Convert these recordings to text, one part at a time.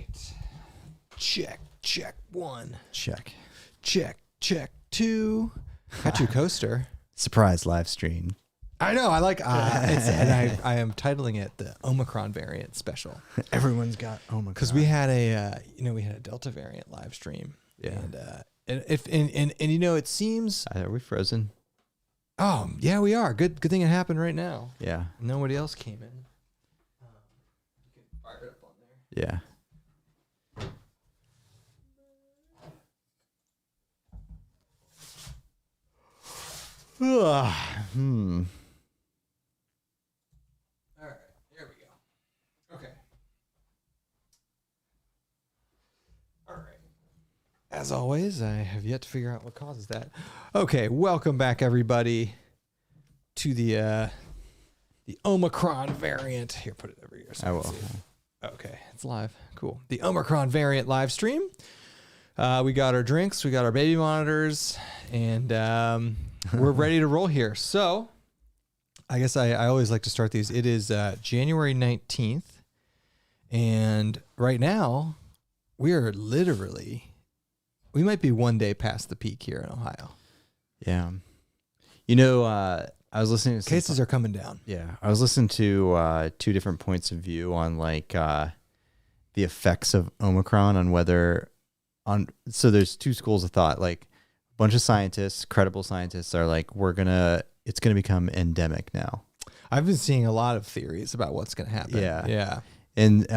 right. Check one. Check. Check two. Got your coaster. Surprise live stream. I know. I like. And I am titling it the OMICRON variant special. Everyone's got Omicron. Because we had a Delta variant live stream. Yeah. And it seems. Are we frozen? Oh yeah, we are. Good thing it happened right now. Yeah. Nobody else came in. You can fire it up on there. Yeah. All right, here we go. Okay. All right. As always, I have yet to figure out what causes that. Okay, welcome back, everybody, to the Omicron variant. Here, put it over here. So I can will. see it. Okay, it's live. Cool. The Omicron variant live stream. We got our drinks, we got our baby monitors, and we're ready to roll here. So I guess I always like to start these. It is January 19th, and right now we might be one day past the peak here in Ohio. Yeah. You know, I was listening to Cases are coming down. Yeah. I was listening to two different points of view on like the effects of Omicron so there's two schools of thought. Like a bunch of scientists, credible scientists are like, it's gonna become endemic now. I've been seeing a lot of theories about what's going to happen. Yeah. Yeah. And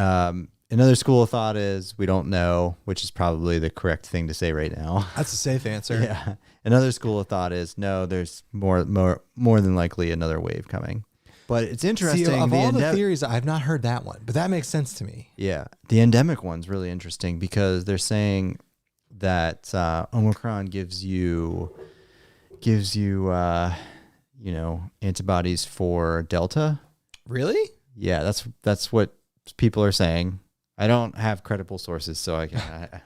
another school of thought is we don't know, which is probably the correct thing to say right now. That's a safe answer. Yeah. Another school of thought is no, there's more than likely another wave coming. But it's interesting. See, of all the theories, I've not heard that one, but that makes sense to me. Yeah. The endemic one's really interesting because they're saying that Omicron gives you antibodies for Delta. Really? Yeah, that's what people are saying. I don't have credible sources, so I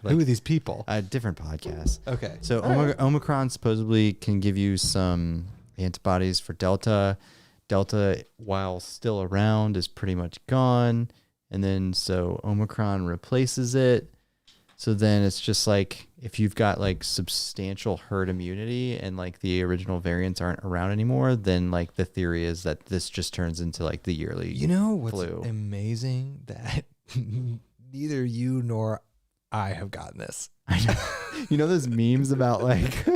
Who are these people? Different podcasts. Okay. So Omicron supposedly can give you some antibodies for Delta. Delta, while still around, is pretty much gone. And then so Omicron replaces it. So then it's just like if you've got like substantial herd immunity and like the original variants aren't around anymore, then like the theory is that this just turns into like the yearly what's flu. Amazing that neither you nor I have gotten this. I know. You know those memes about like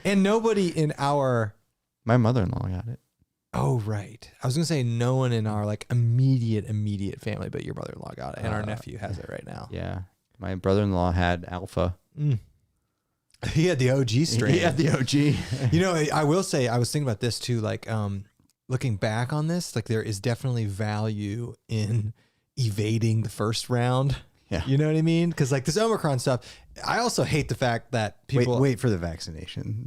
and nobody in our my mother-in-law got it. Oh, right. I was going to say no one in our like immediate family, but your mother-in-law got it and our nephew has it right now. Yeah. My brother-in-law had Alpha. He had the OG strain. He had the OG. You know, I will say, I was thinking about this too, like looking back on this, like there is definitely value in evading the first round. Yeah. You know what I mean? Because like this Omicron stuff, I also hate the fact that people wait for the vaccination.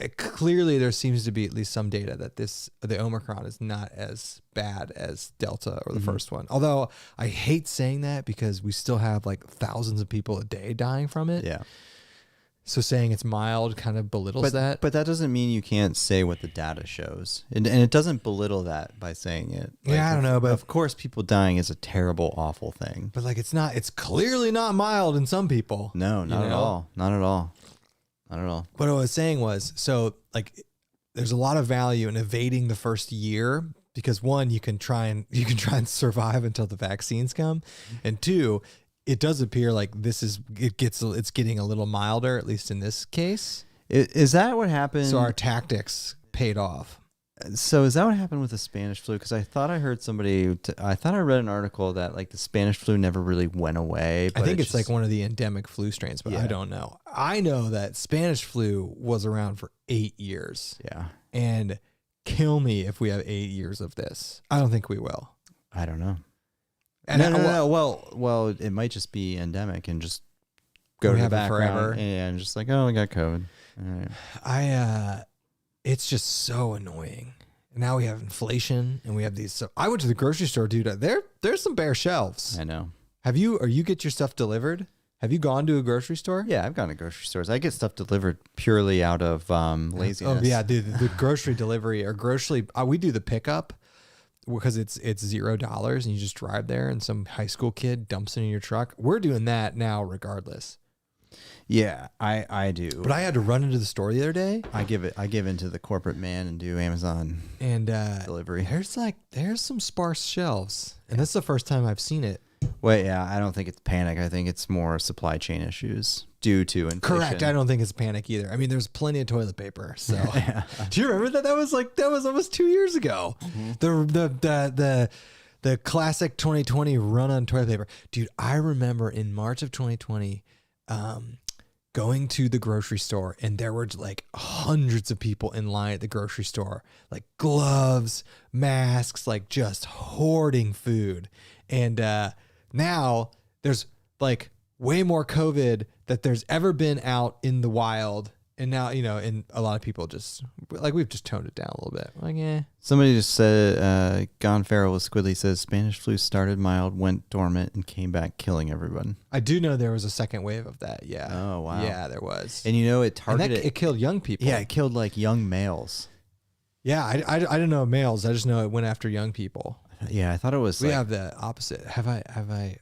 Like clearly there seems to be at least some data that the Omicron is not as bad as Delta or the first one. Although I hate saying that because we still have like thousands of people a day dying from it. Yeah. So saying it's mild kind of belittles that. But that doesn't mean you can't say what the data shows. And it doesn't belittle that by saying it. Like, yeah, I don't know. But of course people dying is a terrible, awful thing. But like it's clearly not mild in some people. No, not at all. Not at all. Not at all. What I was saying was, so like there's a lot of value in evading the first year because one, you can try and survive until the vaccines come. And two, it does appear like it's getting a little milder, at least in this case. Is that what happened? So our tactics paid off. So is that what happened with the Spanish flu? Because I thought I heard I thought I read an article that like the Spanish flu never really went away. But I think it's like one of the endemic flu strains, but I don't know. I know that Spanish flu was around for 8 years. Yeah. And kill me if we have 8 years of this. I don't think we will. I don't know. And No. Well, it might just be endemic and just go to the background forever and just like, oh, I got COVID. All right. It's just so annoying. And now we have inflation and we have these. So I went to the grocery store, dude. There's some bare shelves. I know. You get your stuff delivered? Have you gone to a grocery store? Yeah, I've gone to grocery stores. I get stuff delivered purely out of laziness. Oh yeah, dude. The grocery delivery or we do the pickup. because it's $0 and you just drive there and some high school kid dumps it in your truck. We're doing that now regardless. Yeah, I do. But I had to run into the store the other day. I give into the corporate man and do Amazon and delivery. There's some sparse shelves. And that's the first time I've seen it. Wait, yeah, I don't think it's panic. I think it's more supply chain issues due to inflation. Correct. I don't think it's panic either. I mean, there's plenty of toilet paper. So do you remember that? That was almost 2 years ago. Mm-hmm. The classic 2020 run on toilet paper. Dude, I remember in March of 2020, going to the grocery store, and there were like hundreds of people in line at the grocery store, like gloves, masks, like just hoarding food. And now there's like way more COVID that there's ever been out in the wild. And now, and a lot of people just like, we've just toned it down a little bit. Like, yeah. Somebody just said, Gone Feral with Squidly says Spanish flu started mild, went dormant, and came back killing everyone. I do know there was a second wave of that. Yeah. Oh, wow. Yeah, there was. And it targeted. It killed young people. Yeah, it killed like young males. Yeah, I didn't know males. I just know it went after young people. Yeah, I thought it was. We have the opposite. Have I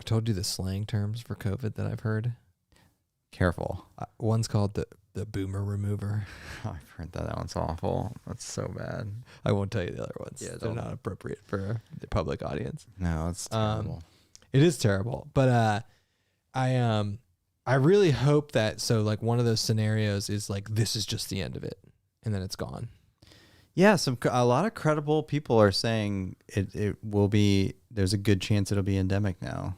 told you the slang terms for COVID that I've heard? Careful. One's called the boomer remover. Oh, I've heard that. That one's awful. That's so bad. I won't tell you the other ones. Yeah, they're not appropriate for the public audience. No, it's terrible. It is terrible. But I really hope that, so like one of those scenarios is like, this is just the end of it and then it's gone. Yeah, a lot of credible people are saying it will be. There's a good chance it'll be endemic now,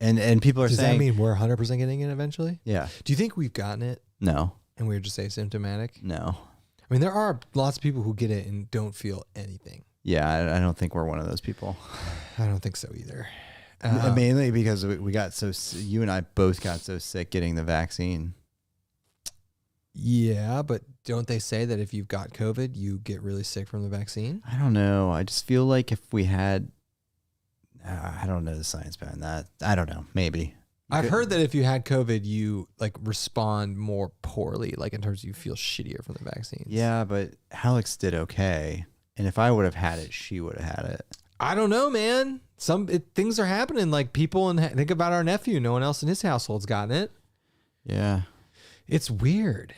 and people are saying. Does that mean we're 100% getting it eventually? Yeah. Do you think we've gotten it? No. And we're just asymptomatic? No. I mean, there are lots of people who get it and don't feel anything. Yeah, I don't think we're one of those people. I don't think so either. Mainly because we got you and I both got so sick getting the vaccine. Yeah, but don't they say that if you've got COVID, you get really sick from the vaccine? I don't know. I just feel like if we had, I don't know the science behind that. I don't know. Maybe. I've heard that if you had COVID, you like respond more poorly, like in terms of you feel shittier from the vaccines. Yeah, but Alex did okay. And if I would have had it, she would have had it. I don't know, man. Things are happening. Like people, and think about our nephew. No one else in his household's gotten it. Yeah. It's weird.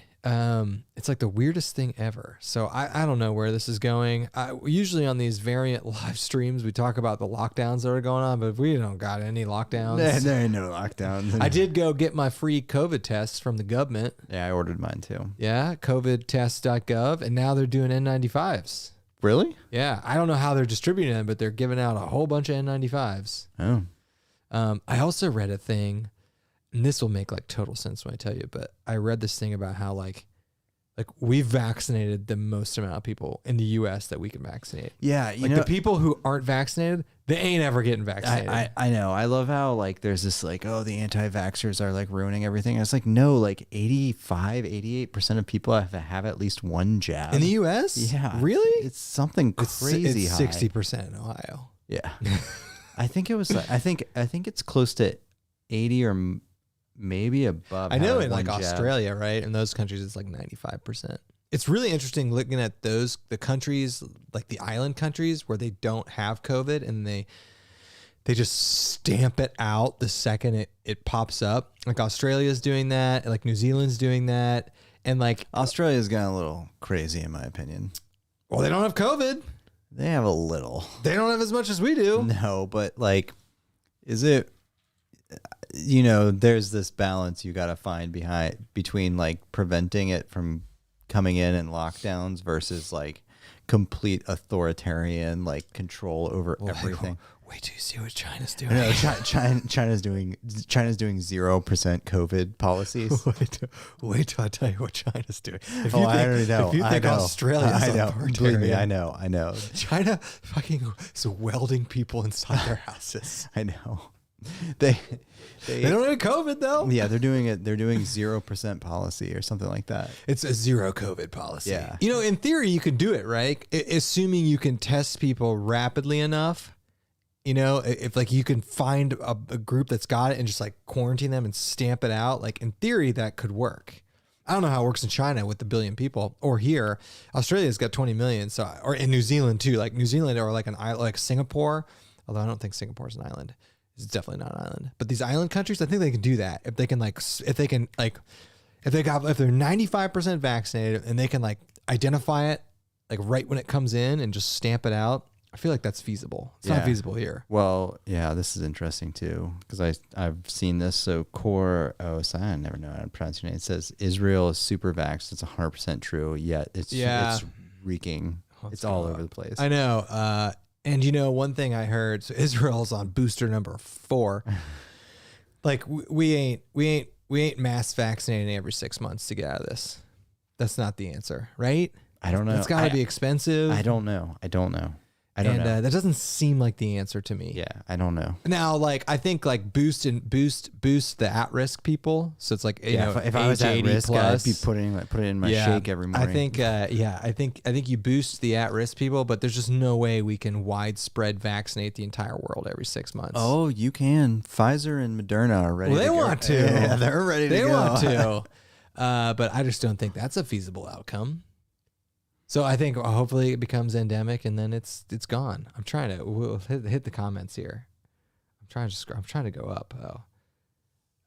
It's like the weirdest thing ever. So I don't know where this is going. Usually on these variant live streams, we talk about the lockdowns that are going on, but we don't got any lockdowns. There ain't no lockdowns. I did go get my free COVID tests from the government. Yeah, I ordered mine too. Yeah, covidtest.gov, and now they're doing N95s. Really? Yeah, I don't know how they're distributing them, but they're giving out a whole bunch of N95s. Oh. I also read a thing, and this will make like total sense when I tell you, but I read this thing about how like we've vaccinated the most amount of people in the U.S. that we can vaccinate. Yeah, the people who aren't vaccinated, they ain't ever getting vaccinated. I know. I love how like there's this like, oh, the anti-vaxxers are like ruining everything. It's like, no, like 88% of people have at least one jab. In the U.S.? Yeah. Really? It's something crazy it's high. 60% in Ohio. Yeah. I think it was, I think it's close to 80 or maybe above. I know in like Australia, right? In those countries, it's like 95%. It's really interesting looking at the countries, like the island countries where they don't have COVID and they just stamp it out the second it pops up. Like Australia's doing that, like New Zealand's doing that. And like Australia's gone a little crazy in my opinion. Well, they don't have COVID. They have a little. They don't have as much as we do. No, but like, is it, there's this balance you got to find between like preventing it from coming in lockdowns versus like complete authoritarian like control over everything. Wait till you see what China's doing. No, China's doing 0% COVID policies. Wait till I tell you what China's doing. I already know. If you think Australia's authoritarian, believe me, I know. China fucking is welding people inside their houses. I know. They don't have COVID though. Yeah, they're doing it. They're doing 0% policy or something like that. It's a zero COVID policy. Yeah. In theory, you can do it, right? Assuming you can test people rapidly enough. If like you can find a group that's got it and just like quarantine them and stamp it out, like in theory that could work. I don't know how it works in China with the billion people, or here. Australia's got 20 million, so or in New Zealand too. Like New Zealand or like an island, like Singapore. Although I don't think Singapore's an island. It's definitely not an island. But these island countries, I think they can do that if they're 95% vaccinated and they can like identify it like right when it comes in and just stamp it out. I feel like that's feasible. It's not feasible here. Well, yeah, this is interesting too because I've seen this. So I never know how to pronounce your name. It says Israel is super vaxxed. It's 100% true. Yet it's reeking. It's all over the place. I know. And you know, one thing I heard. So Israel's on booster number 4. Like we ain't mass vaccinating every 6 months to get out of this. That's not the answer, right? I don't know. It's got to be expensive. I don't know. I don't know. That doesn't seem like the answer to me. Yeah, I don't know. Now, like I think like boost the at-risk people. So it's like if I was at risk, I'd be putting it in my shake every morning. I think you boost the at-risk people, but there's just no way we can widespread vaccinate the entire world every 6 months. Oh, you can. Pfizer and Moderna are ready. Well, they want to. Yeah, they're ready to go. They want to. But I just don't think that's a feasible outcome. So I think hopefully it becomes endemic and then it's gone. I'm trying to we'll hit the comments here. I'm trying to go up.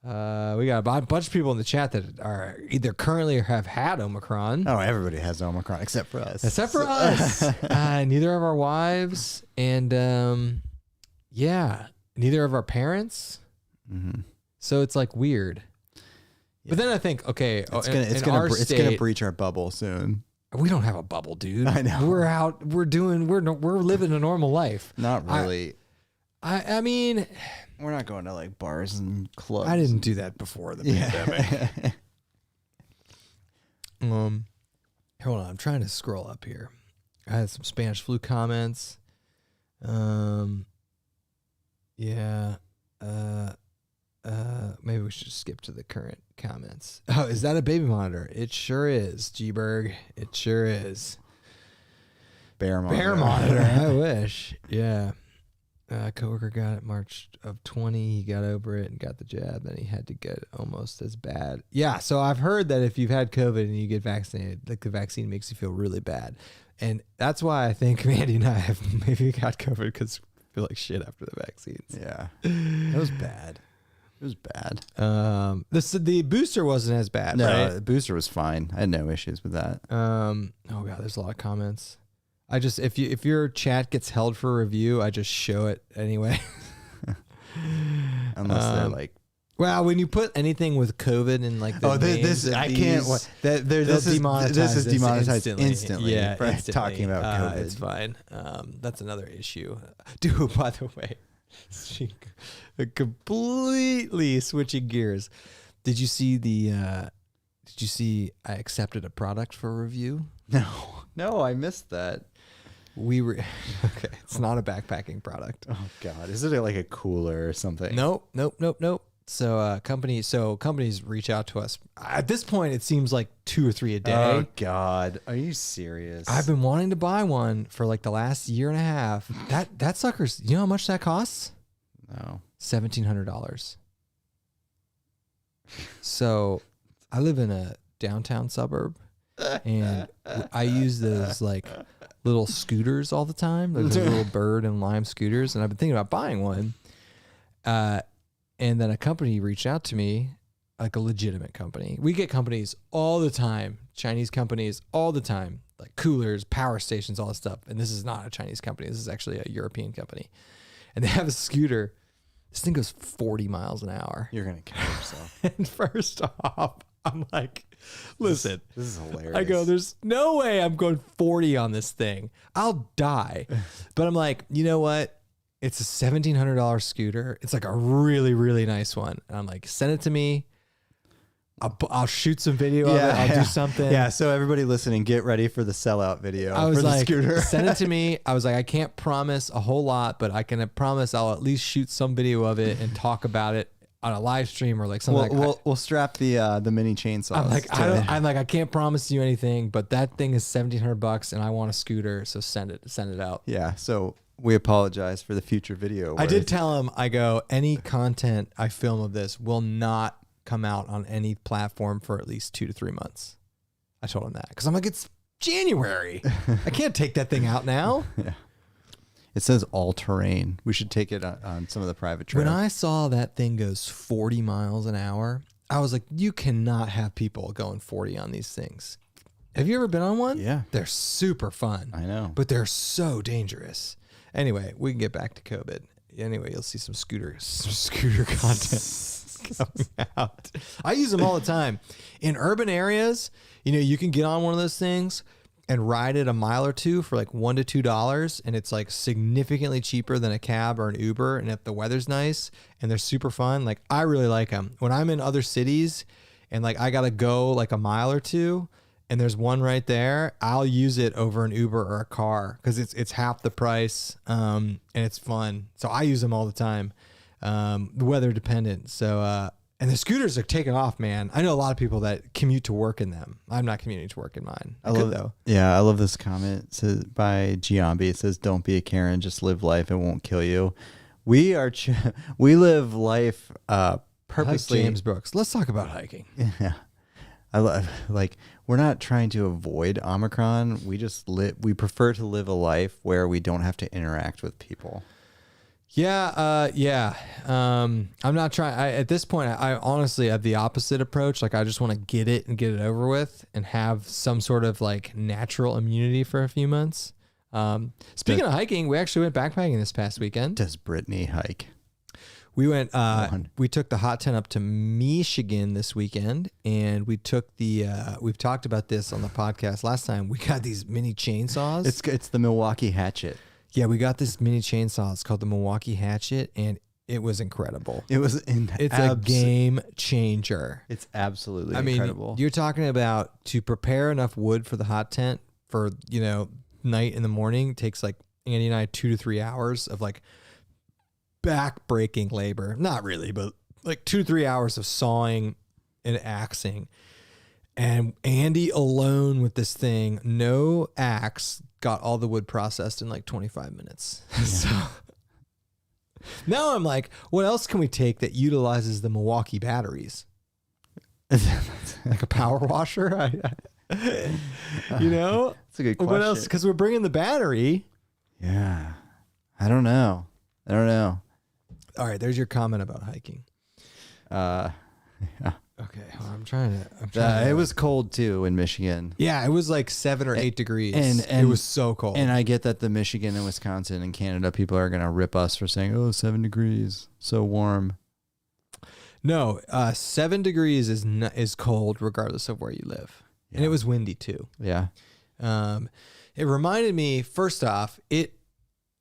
We got a bunch of people in the chat that are either currently or have had Omicron. Oh, everybody has Omicron except for us. Neither of our wives and neither of our parents. Mm-hmm. So it's like weird. Yeah. But then I think it's gonna breach our bubble soon. We don't have a bubble, dude. I know. We're out. We're living a normal life. Not really. I mean, we're not going to like bars and clubs. I didn't do that before the pandemic. Hold on. I'm trying to scroll up here. I had some Spanish flu comments. Maybe we should skip to the current comments. Oh, is that a baby monitor? It sure is, G-Berg. It sure is. Bear monitor. Bear monitor. I wish. Yeah. Coworker got it March of 20. He got over it and got the jab. Then he had to get almost as bad. Yeah. So I've heard that if you've had COVID and you get vaccinated, like the vaccine makes you feel really bad. And that's why I think Mandy and I have maybe got COVID because we feel like shit after the vaccines. Yeah. It was bad. It was bad. The booster wasn't as bad. No, right? The booster was fine. I had no issues with that. Oh god, there's a lot of comments. I just if your chat gets held for review, I just show it anyway. Unless they're like, well, when you put anything with COVID in like the this is demonetized instantly. Yeah, for instantly. Talking about COVID. It's fine. That's another issue, dude. By the way. Completely switching gears. Did you see I accepted a product for review? No, I missed that. Okay. It's not a backpacking product. Oh God, is it like a cooler or something? Nope. So companies reach out to us. At this point, it seems like 2 or 3 a day. Oh God, are you serious? I've been wanting to buy one for like the last year and a half. That sucker's. You know how much that costs? No. $1,700. So I live in a downtown suburb and I use those like little scooters all the time. Like those little bird and lime scooters. And I've been thinking about buying one. And then a company reached out to me, like a legitimate company. We get companies all the time, Chinese companies all the time, like coolers, power stations, all this stuff. And this is not a Chinese company. This is actually a European company. And they have a scooter. This thing goes 40 miles an hour. You're going to kill yourself. And first off, I'm like, listen. This is hilarious. I go, there's no way I'm going 40 on this thing. I'll die. But I'm like, you know what? It's a $1,700 scooter. It's like a really, really nice one. And I'm like, send it to me. I'll shoot some video of it. I'll do something. Yeah. So everybody listening, get ready for the sellout video. I was for like, the scooter. Send it to me. I was like, I can't promise a whole lot, but I can promise I'll at least shoot some video of it and talk about it on a live stream or like something. We'll strap the mini chainsaws. I'm like, I can't promise you anything, but that thing is $1,700 and I want a scooter. So send it out. Yeah. So we apologize for the future video. I did tell him, I go, any content I film of this will not come out on any platform for at least 2 to 3 months. I told him that because I'm like, it's January. I can't take that thing out now. Yeah. It says all terrain. We should take it on some of the private trails. When I saw that thing goes 40 miles an hour, I was like, you cannot have people going 40 on these things. Have you ever been on one? Yeah. They're super fun. I know. But they're so dangerous. Anyway, we can get back to COVID. Anyway, you'll see some scooter content coming out. I use them all the time. In urban areas, you know, you can get on one of those things and ride it a mile or two for like $1 to $2, and it's like significantly cheaper than a cab or an Uber. And if the weather's nice and they're super fun, like I really like them. When I'm in other cities and like I gotta go like a mile or two, and there's one right there, I'll use it over an Uber or a car because it's half the price, and it's fun. So I use them all the time, weather dependent. So and the scooters are taking off, man. I know a lot of people that commute to work in them. I'm not commuting to work in mine. I love though. Yeah, I love this comment. It says by Giambi. It says, "Don't be a Karen. Just live life. It won't kill you." We are. We live life purposely. Like James Brooks. Let's talk about hiking. Yeah, I love like we're not trying to avoid Omicron. We just we prefer to live a life where we don't have to interact with people. Yeah. I'm not trying. At this point, I honestly have the opposite approach. Like, I just want to get it and get it over with and have some sort of like natural immunity for a few months. Speaking of hiking, we actually went backpacking this past weekend. Does Brittany hike? We went, we took the hot tent up to Michigan this weekend, and we took we've talked about this on the podcast last time. We got these mini chainsaws. It's the Milwaukee Hatchet. Yeah, we got this mini chainsaw. It's called the Milwaukee Hatchet, and it was incredible. It's a game changer. It's absolutely incredible. You're talking about to prepare enough wood for the hot tent for, you know, night and the morning takes like Andy and I 2 to 3 hours of like back-breaking labor. Not really, but like 2 to 3 hours of sawing and axing. And Andy alone with this thing, no axe, got all the wood processed in like 25 minutes. Yeah. So now I'm like, what else can we take that utilizes the Milwaukee batteries? Like a power washer? You know? That's a good question. What else? Because we're bringing the battery. Yeah. I don't know. All right, there's your comment about hiking. Yeah. Okay, well, I'm trying to. It was cold too in Michigan. Yeah, it was like 7 or 8 degrees, and it was so cold. And I get that the Michigan and Wisconsin and Canada people are gonna rip us for saying, "Oh, 7 degrees, so warm." No, 7 degrees is cold regardless of where you live, and it was windy too. Yeah. It reminded me, first off,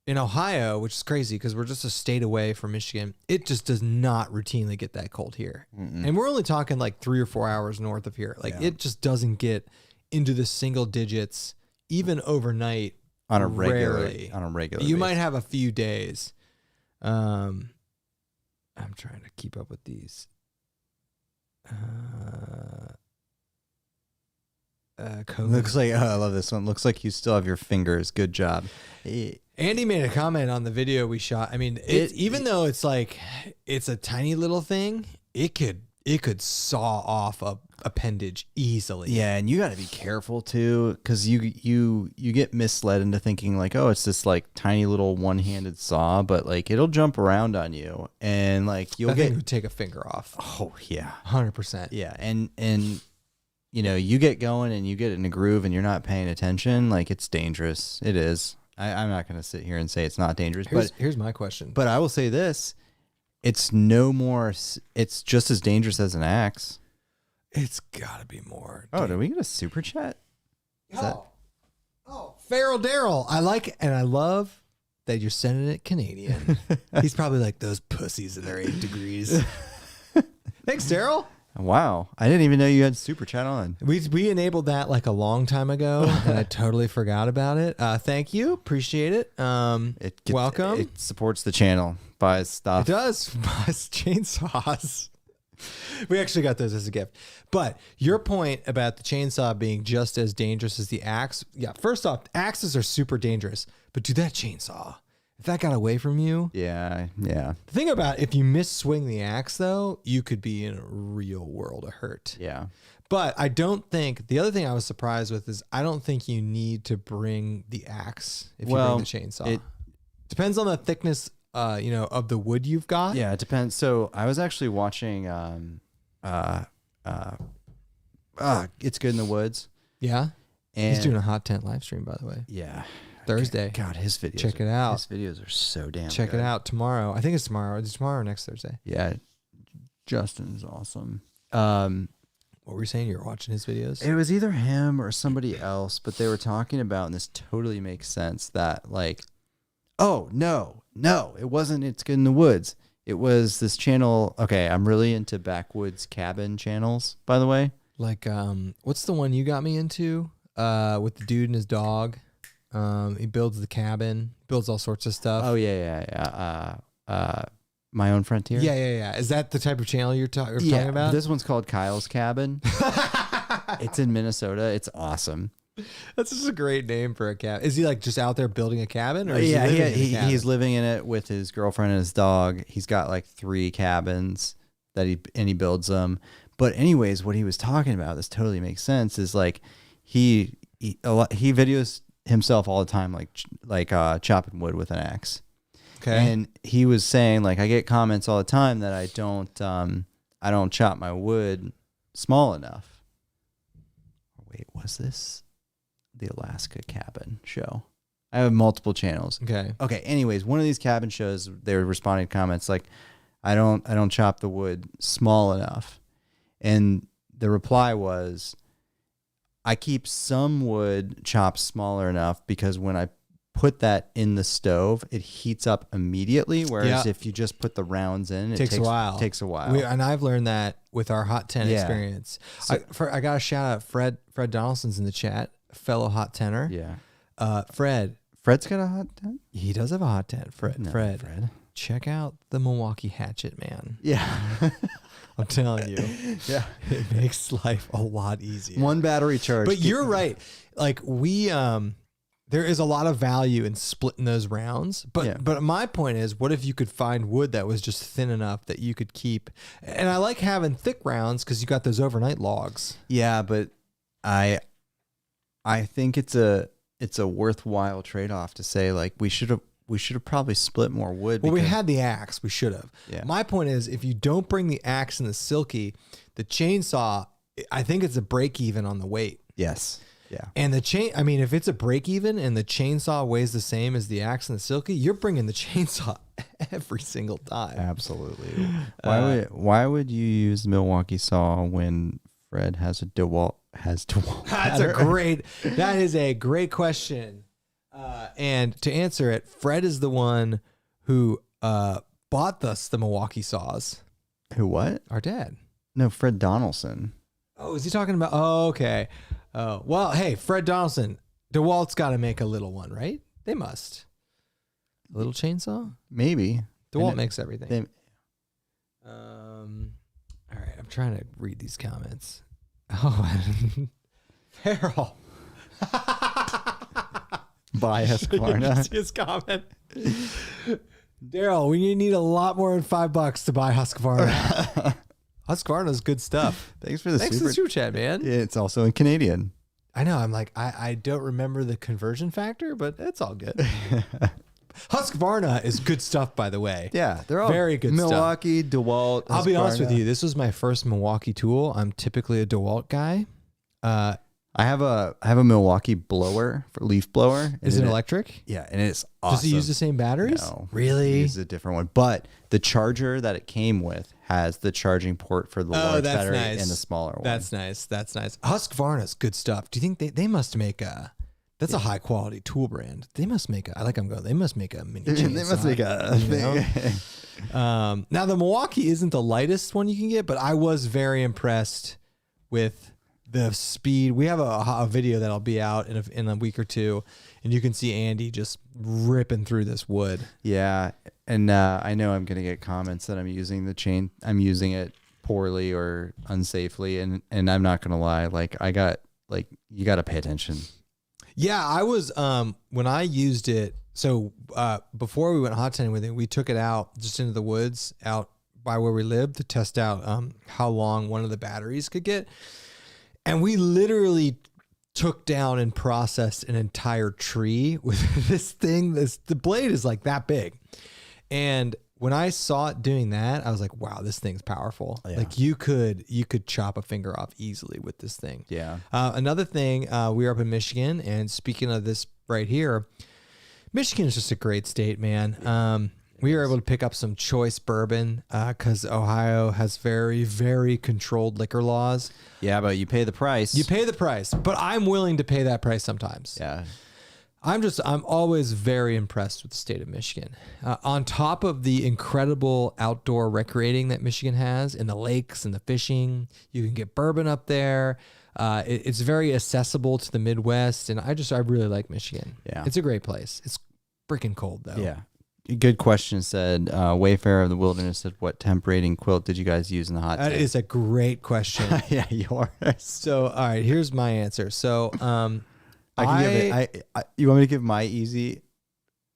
in Ohio, which is crazy because we're just a state away from Michigan, it just does not routinely get that cold here. Mm-mm. And we're only talking like 3 or 4 hours north of here. Like it just doesn't get into the single digits, even overnight. On a regular You might have a few days. I'm trying to keep up with these. COVID. Looks like, I love this one. Looks like you still have your fingers. Good job. Andy made a comment on the video we shot. I mean, even though it's like it's a tiny little thing, it could saw off a appendage easily. Yeah, and you got to be careful too, because you get misled into thinking like, oh, it's this like tiny little one-handed saw, but like it'll jump around on you, and like you'll take a finger off. Oh yeah, 100%. Yeah, and you know, you get going and you get in a groove and you're not paying attention, like it's dangerous. It is. I'm not going to sit here and say it's not dangerous, but here's my question. But I will say this: it's just as dangerous as an axe. It's got to be more. Oh, did we get a super chat? Farrell Darrell. I like and I love that you're sending it Canadian. He's probably like those pussies in their 8 degrees. Thanks, Darrell. Wow, I didn't even know you had super chat on. We enabled that like a long time ago, and I totally forgot about it. Thank you, appreciate it. Welcome. It supports the channel. Buys stuff. It does. Buys chainsaws. We actually got those as a gift. But your point about the chainsaw being just as dangerous as the axe. Yeah. First off, axes are super dangerous, but dude, that chainsaw If that got away from you. Yeah. The thing about if you miss-swing the axe, though, you could be in a real world of hurt. Yeah. But I don't think, the other thing I was surprised with is I don't think you need to bring the axe if you bring the chainsaw. It depends on the thickness, of the wood you've got. Yeah, it depends. So I was actually watching It's Good in the Woods. Yeah. And he's doing a hot tent live stream, by the way. Yeah. Thursday. God, his videos. Check it out. His videos are so damn Check good. it out tomorrow. I think it's tomorrow. It's tomorrow or next Thursday. Yeah. Justin's awesome. What were you saying? You're watching his videos? It was either him or somebody else, but they were talking about, and this totally makes sense, that like, oh, no, it wasn't It's Good in the Woods. It was this channel. Okay, I'm really into backwoods cabin channels, by the way. Like, what's the one you got me into with the dude and his dog? He builds the cabin, builds all sorts of stuff. Oh, yeah. My Own Frontier. Yeah. Is that the type of channel you're talking about? This one's called Kyle's Cabin. It's in Minnesota. It's awesome. That's just a great name for a cabin. Is he like just out there building a cabin? Or is he's living in it with his girlfriend and his dog. He's got like 3 cabins that he builds them. But anyways, what he was talking about, this totally makes sense, is like he videos himself all the time, like chopping wood with an axe. Okay. And he was saying, like, I get comments all the time that I don't chop my wood small enough. Wait, was this the Alaska Cabin show? I have multiple channels. Okay. Anyways, one of these cabin shows, they were responding to comments like, I don't chop the wood small enough. And the reply was, I keep some wood chopped smaller enough because when I put that in the stove, it heats up immediately. Whereas if you just put the rounds in, it takes a while. And I've learned that with our hot tent experience. So, I got to shout out Fred Donaldson's in the chat, fellow hot tenter. Yeah. Fred's got a hot tent? He does have a hot tent. Fred. Check out the Milwaukee Hatchet, man. Yeah. I'm telling you. Yeah. It makes life a lot easier. One battery charge. But you're right. Like there is a lot of value in splitting those rounds. But my point is, what if you could find wood that was just thin enough that you could keep? And I like having thick rounds because you got those overnight logs. Yeah, but I think it's a worthwhile trade-off to say, like, we should have probably split more wood. Well, we had the axe. We should have. Yeah. My point is, if you don't bring the axe and the silky, the chainsaw, I think it's a break even on the weight. Yes. Yeah. And if it's a break even and the chainsaw weighs the same as the axe and the silky, you're bringing the chainsaw every single time. Absolutely. Why would you use the Milwaukee saw when Fred has a DeWalt? That is a great question. And to answer it, Fred is the one who bought us the Milwaukee saws. Who, what? Our dad. No, Fred Donaldson. Oh, is he talking about? Oh, okay. Oh, well, hey, Fred Donaldson, DeWalt's got to make a little one, right? They must. A little chainsaw? Maybe. DeWalt makes everything. All right, I'm trying to read these comments. Oh, Farrell. Buy Husqvarna. His comment. Daryl, we need a lot more than $5 to buy Husqvarna. Husqvarna's good stuff. Thanks for the super chat, man. Yeah, it's also in Canadian. I know. I'm like, I don't remember the conversion factor, but it's all good. Husqvarna is good stuff, by the way. Yeah, they're all very good Milwaukee, stuff. DeWalt. I'll be honest with you. This was my first Milwaukee tool. I'm typically a DeWalt guy. I have a Milwaukee blower for leaf blower. Is it electric? Yeah, and it's awesome. Does it use the same batteries? No, really? It uses a different one. But the charger that it came with has the charging port for the large battery and the smaller one. That's nice. Husqvarna's good stuff. Do you think they must make that's a high quality tool brand? They must make they must make a mini chainsaw. They must make a thing. Now the Milwaukee isn't the lightest one you can get, but I was very impressed with the speed. We have a video that'll be out in a week or two, and you can see Andy just ripping through this wood. Yeah, and I know I'm gonna get comments that I'm using it poorly or unsafely, and I'm not gonna lie. You got to pay attention. Yeah, I was when I used it before we went hot tenting with it, we took it out just into the woods out by where we lived to test out how long one of the batteries could get. And we literally took down and processed an entire tree with this thing. The blade is like that big. And when I saw it doing that, I was like, wow, this thing's powerful. Yeah. Like you could chop a finger off easily with this thing. Yeah. Another thing, we were up in Michigan, and speaking of this right here, Michigan is just a great state, man. We were able to pick up some choice bourbon because Ohio has very, very controlled liquor laws. Yeah, but you pay the price. You pay the price, but I'm willing to pay that price sometimes. Yeah. I'm always very impressed with the state of Michigan. On top of the incredible outdoor recreating that Michigan has in the lakes and the fishing, you can get bourbon up there. It's very accessible to the Midwest, and I really like Michigan. Yeah. It's a great place. It's freaking cold though. Yeah. Good question. Said Wayfarer of the Wilderness said, what temp rating quilt did you guys use in the hot tent? That is a great question. Yeah, yours. So, all right, here's my answer. So, you want me to give my easy?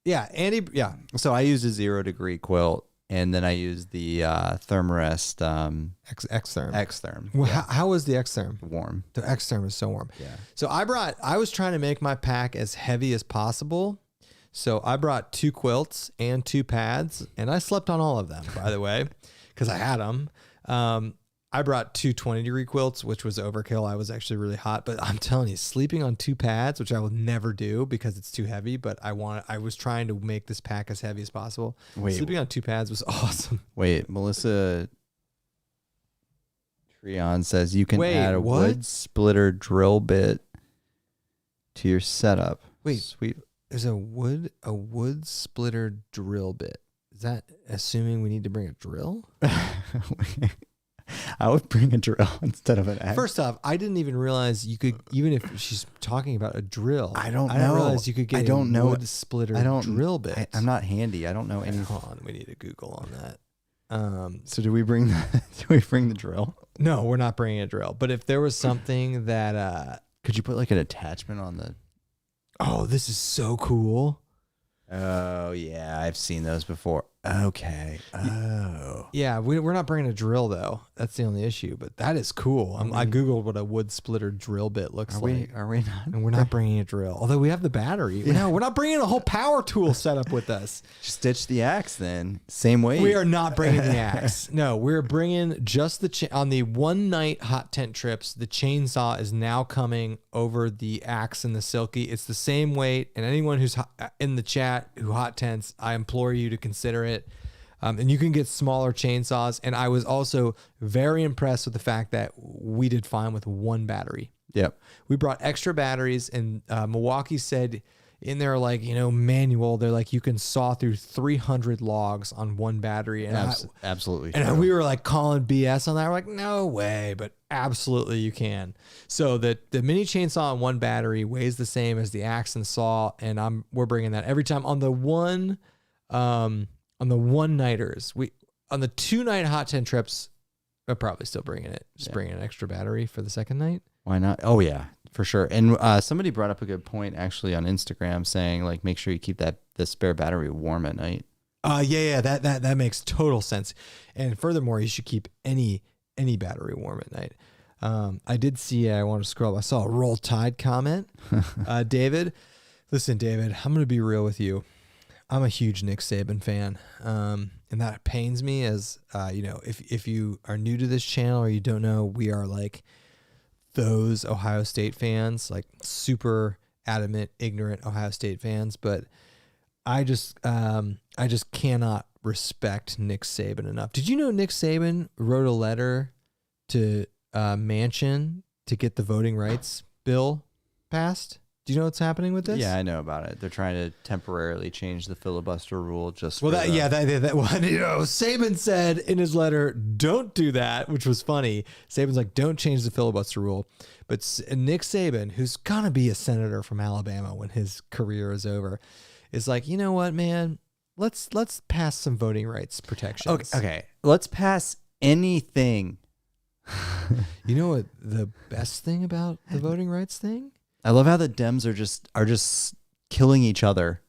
Yeah, Andy. Yeah. So I used a 0 degree quilt, and then I used the Thermarest Xtherm. Xtherm. Well, how was the Xtherm? Warm. The Xtherm is so warm. Yeah. So I was trying to make my pack as heavy as possible. So I brought 2 quilts and 2 pads, and I slept on all of them, by the way, because I had them. I brought 2 20-degree quilts, which was overkill. I was actually really hot, but I'm telling you, sleeping on 2 pads, which I will never do because it's too heavy, but I was trying to make this pack as heavy as possible. Sleeping on 2 pads was awesome. Wait, Melissa Trion says you can add a wood splitter drill bit to your setup. Wait, sweet. There's a wood splitter drill bit. Is that assuming we need to bring a drill? I would bring a drill instead of an axe. First off, I didn't even realize you could, even if she's talking about a drill. I don't know. I didn't realize you could get wood splitter drill bit. I'm not handy. I don't know anything. Hold on, we need to Google on that. So do we bring the drill? No, we're not bringing a drill. But if there was something that could you put like an attachment on the? Oh, this is so cool. Oh yeah, I've seen those before. Okay. Oh. Yeah, we're not bringing a drill though. That's the only issue. But that is cool. I googled what a wood splitter drill bit looks like. Are we not? And we're not bringing a drill. Although we have the battery. Yeah. No, we're not bringing a whole power tool setup with us. Just stitch the axe then. Same way. We are not bringing the axe. No, we're bringing just on the one night hot tent trips. The chainsaw is now coming over the axe and the silky. It's the same weight. And anyone who's in the chat who hot tents, I implore you to consider it. And you can get smaller chainsaws. And I was also very impressed with the fact that we did fine with 1 battery. Yep. We brought extra batteries, and Milwaukee said in their manual, they're like, you can saw through 300 logs on 1 battery. And absolutely. And we were like calling BS on that. We're like, no way, but absolutely you can. So the mini chainsaw on 1 battery weighs the same as the axe and saw. And we're bringing that every time on the one nighters. On the 2-night hot tent trips, we're probably still bringing it. Just bringing an extra battery for the second night. Why not? Oh yeah, for sure. And somebody brought up a good point actually on Instagram saying like make sure you keep the spare battery warm at night. Yeah, that makes total sense. And furthermore, you should keep any battery warm at night. I did see, I want to scroll. I saw a Roll Tide comment. David, listen, David, I'm going to be real with you. I'm a huge Nick Saban fan. And that pains me as, if you are new to this channel or you don't know, we are like those Ohio State fans, like super adamant, ignorant Ohio State fans. But I just cannot respect Nick Saban enough. Did you know Nick Saban wrote a letter to Manchin to get the voting rights bill passed? Do you know what's happening with this? Yeah, I know about it. They're trying to temporarily change the filibuster rule just well, Saban said in his letter, don't do that, which was funny. Saban's like, don't change the filibuster rule. But Nick Saban, who's going to be a senator from Alabama when his career is over, is like, you know what, man? Let's pass some voting rights protections. Okay. Let's pass anything. You know what the best thing about the voting rights thing? I love how the Dems are just killing each other.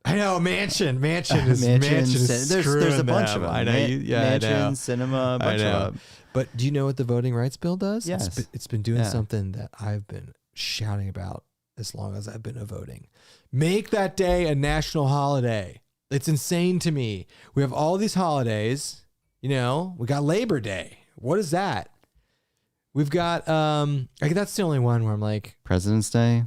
I know mansion is There's a bunch of them. I know. Mansion, I know. cinema, a bunch of them. But do you know what the voting rights bill does? Yes. It's been doing something that I've been shouting about as long as I've been voting. Make that day a national holiday. It's insane to me. We have all these holidays. We got Labor Day. What is that? We've got that's the only one where I'm like President's Day.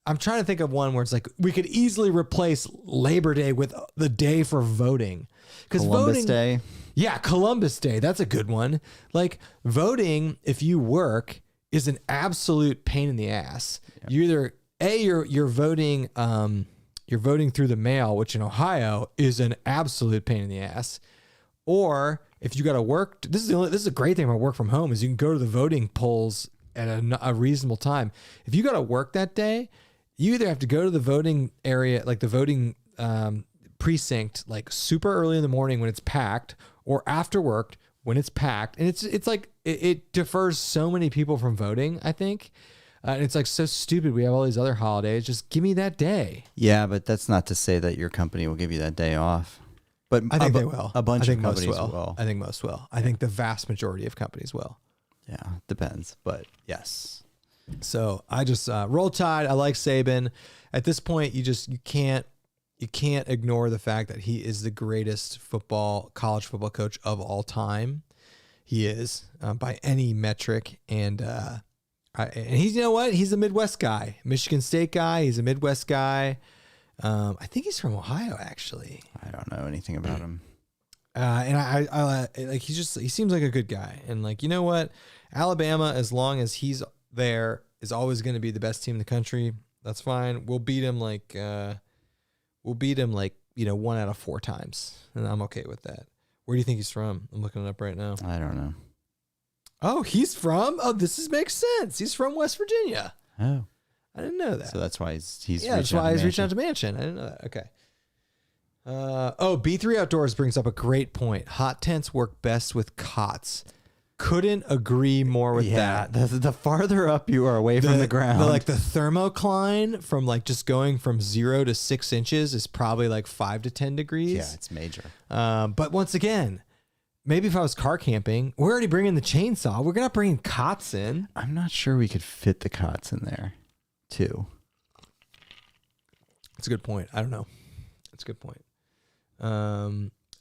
I'm trying to think of one where it's like we could easily replace Labor Day with the day for voting. Because Columbus Day. Yeah, Columbus Day. That's a good one. Like voting, if you work, is an absolute pain in the ass. Yep. You either you're voting through the mail, which in Ohio is an absolute pain in the ass, or if you got to work, this is a great thing about work from home is you can go to the voting polls at a reasonable time. If you got to work that day, you either have to go to the voting area, like the voting precinct, like super early in the morning when it's packed, or after work when it's packed, and it's like it defers so many people from voting. I think. And it's like so stupid. We have all these other holidays. Just give me that day. Yeah, but that's not to say that your company will give you that day off. But I think they will. A bunch of companies will. I think most will. I think the vast majority of companies will. Yeah, depends. But yes. So I just roll Tide. I like Saban. At this point, you can't ignore the fact that he is the greatest college football coach of all time. He is by any metric, and he's, he's a Midwest guy, Michigan State guy. He's a Midwest guy. I think he's from Ohio, actually. I don't know anything about him. And I like, he seems like a good guy. And like, you know what? Alabama, as long as he's there, is always going to be the best team in the country. That's fine. We'll beat him like 1 out of 4 times. And I'm okay with that. Where do you think he's from? I'm looking it up right now. I don't know. Oh, this makes sense. He's from West Virginia. Oh. I didn't know that. So that's why he's reaching out to Mansion. I didn't know that. Okay. B3 Outdoors brings up a great point. Hot tents work best with cots. Couldn't agree more with that. The farther up you are away from the ground. The thermocline from like just going from 0 to 6 inches is probably like 5 to 10 degrees. Yeah, it's major. But once again, maybe if I was car camping, we're already bringing the chainsaw. We're not bringing cots in. I'm not sure we could fit the cots in there too. That's a good point. I don't know. That's a good point.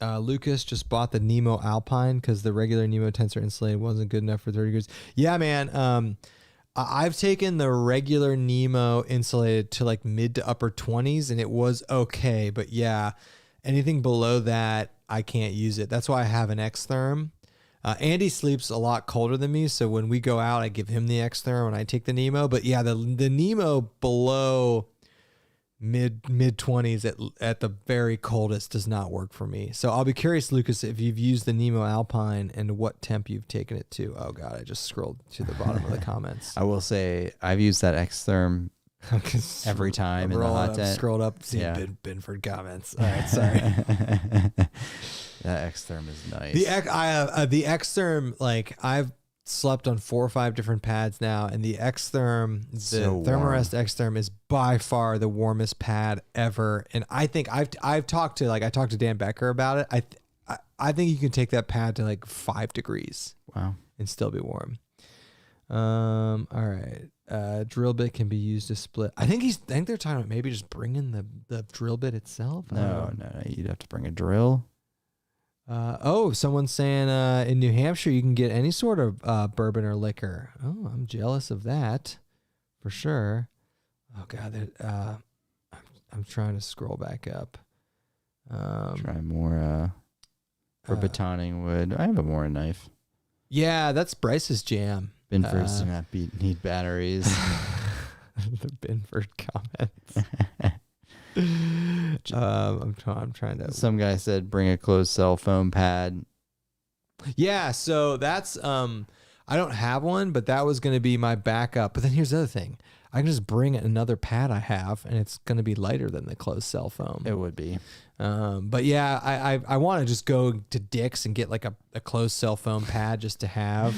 Lucas just bought the Nemo Alpine because the regular Nemo tents are insulated. Wasn't good enough for 30 degrees. Yeah, man. I've taken the regular Nemo insulated to like mid to upper 20s and it was okay. But yeah, anything below that, I can't use it. That's why I have an X-Therm. Andy sleeps a lot colder than me, so when we go out, I give him the X-Therm when I take the Nemo. But yeah, the Nemo below mid 20s at the very coldest does not work for me. So I'll be curious, Lucas, if you've used the Nemo Alpine and what temp you've taken it to. Oh God, I just scrolled to the bottom of the comments. I will say I've used that X-Therm every time in the hot tent. Scrolled up, see Binford comments. All right, sorry. That X-Therm is nice. The X-Therm, like I've slept on 4 or 5 different pads now, and the X-Therm, Thermarest X-Therm is by far the warmest pad ever. And I think I talked to Dan Becker about it. I think you can take that pad to like 5 degrees. Wow. And still be warm. All right. Drill bit can be used to split. I think they're talking about maybe just bringing the drill bit itself. No. You'd have to bring a drill. Someone's saying in New Hampshire you can get any sort of bourbon or liquor. Oh, I'm jealous of that for sure. Oh God, I'm trying to scroll back up. Try more for batoning wood. I have a more knife. Yeah, that's Bryce's jam. Binford's do not need batteries. The Binford comments. I'm trying to. Some guy said bring a closed cell foam pad. Yeah, so that's I don't have one, but that was going to be my backup. But then here's the other thing: I can just bring another pad I have, and it's going to be lighter than the closed cell foam. It would be. But yeah, I want to just go to Dick's and get like a closed cell foam pad just to have.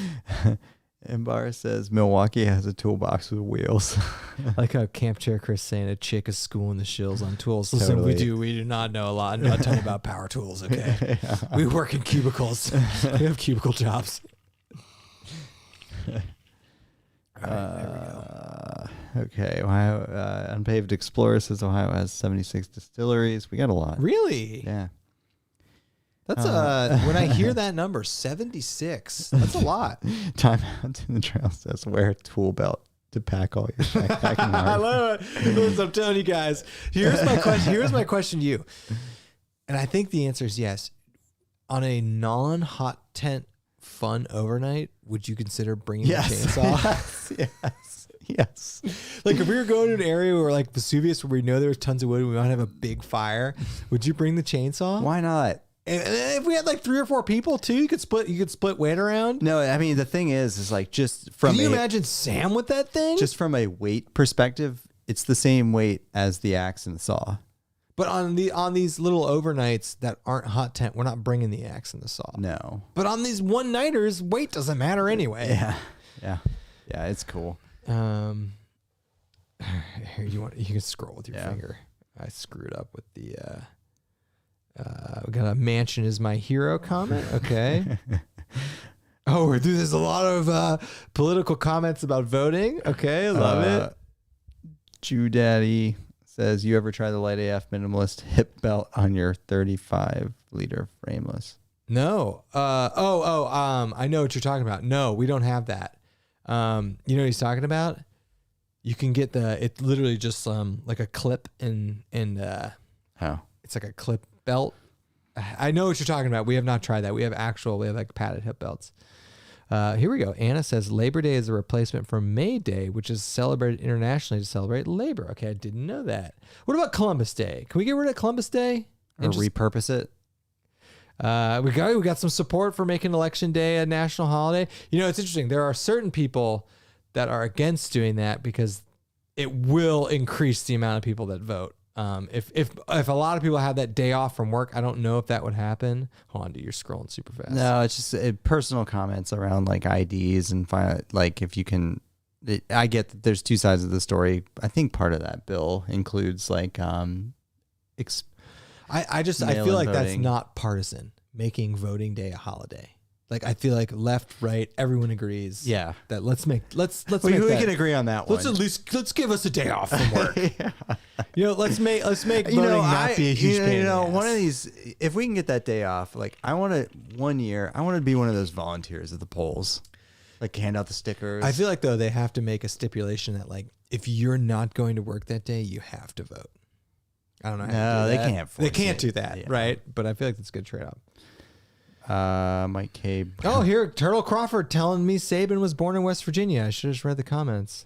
Embar says Milwaukee has a toolbox with wheels. I like how Camp Chair Chris saying a chick is schooling the shills on tools. Listen, Totally. we do not know a ton about power tools, okay? Yeah. We work in cubicles. We have cubicle jobs. All right, there we go. Okay, Ohio Unpaved Explorer says Ohio has 76 distilleries. We got a lot. Really? Yeah. That's when I hear that number, 76. That's a lot. Time Out to the Trail says wear a tool belt to pack all your backpacking. I love it. Listen, I'm telling you guys. Here's my question to you. And I think the answer is yes. On a non-hot tent fun overnight, would you consider bringing a chainsaw? Yes. Like if we were going to an area where like Vesuvius, where we know there's tons of wood and we want to have a big fire, would you bring the chainsaw? Why not? And if we had like 3 or 4 people too, you could split weight around. No, I mean the thing is like just from Can you imagine Sam with that thing? Just from a weight perspective, it's the same weight as the axe and the saw. But on these little overnights that aren't hot tent, we're not bringing the axe and the saw. No. But on these one nighters, weight doesn't matter anyway. Yeah, it's cool. Here you can scroll with your finger. I screwed up with the. We got a mansion is my hero comment. Okay. There's a lot of political comments about voting. Okay, love it. Jew Daddy says, you ever try the Light AF minimalist hip belt on your 35-liter frameless? No. I know what you're talking about. No, we don't have that. You know what he's talking about? You can get it's literally just like a clip and how? It's like a clip belt. I know what you're talking about. We have not tried that. We have like padded hip belts. Here we go. Anna says Labor Day is a replacement for May Day, which is celebrated internationally to celebrate labor. Okay, I didn't know that. What about Columbus Day? Can we get rid of Columbus Day Or repurpose it? We got some support for making Election Day a national holiday. You know, it's interesting. There are certain people that are against doing that because it will increase the amount of people that vote. If a lot of people have that day off from work, I don't know if that would happen. Hold on, dude, you're scrolling super fast. No, it's just personal comments around like IDs and like if you can. I get that there's 2 sides of the story. I think part of that bill includes like I feel like that's not partisan, making voting day a holiday. Like I feel like left, right, everyone agrees. Yeah, that let's make we can agree on that one. Let's give us a day off from work. Yeah. You know, let's make voting not be a huge pain. You know, one of these, if we can get that day off, like I want to be one of those volunteers at the polls, like hand out the stickers. I feel like though they have to make a stipulation that like if you're not going to work that day, you have to vote. I don't know. No, they can't. They can't do that, right? But I feel like that's a good trade-off. Mike Cabe. Oh, here, Turtle Crawford telling me Saban was born in West Virginia. I should have just read the comments.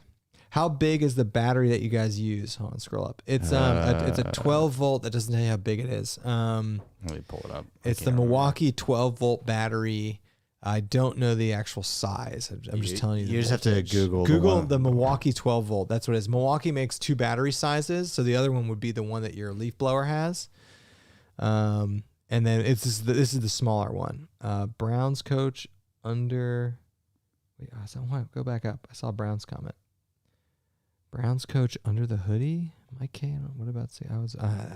How big is the battery that you guys use? Hold on, scroll up. It's a 12 volt. That doesn't tell you how big it is. Let me pull it up. It's the Milwaukee 12 volt battery. I don't know the actual size. I'm just telling you. You just have to Google the Milwaukee 12 volt. That's what it is. Milwaukee makes 2 battery sizes, so the other one would be the one that your leaf blower has. And then this is the smaller one. Browns coach under. Wait, go back up. I saw Browns comment. Browns coach under the hoodie. Mike K. What about say?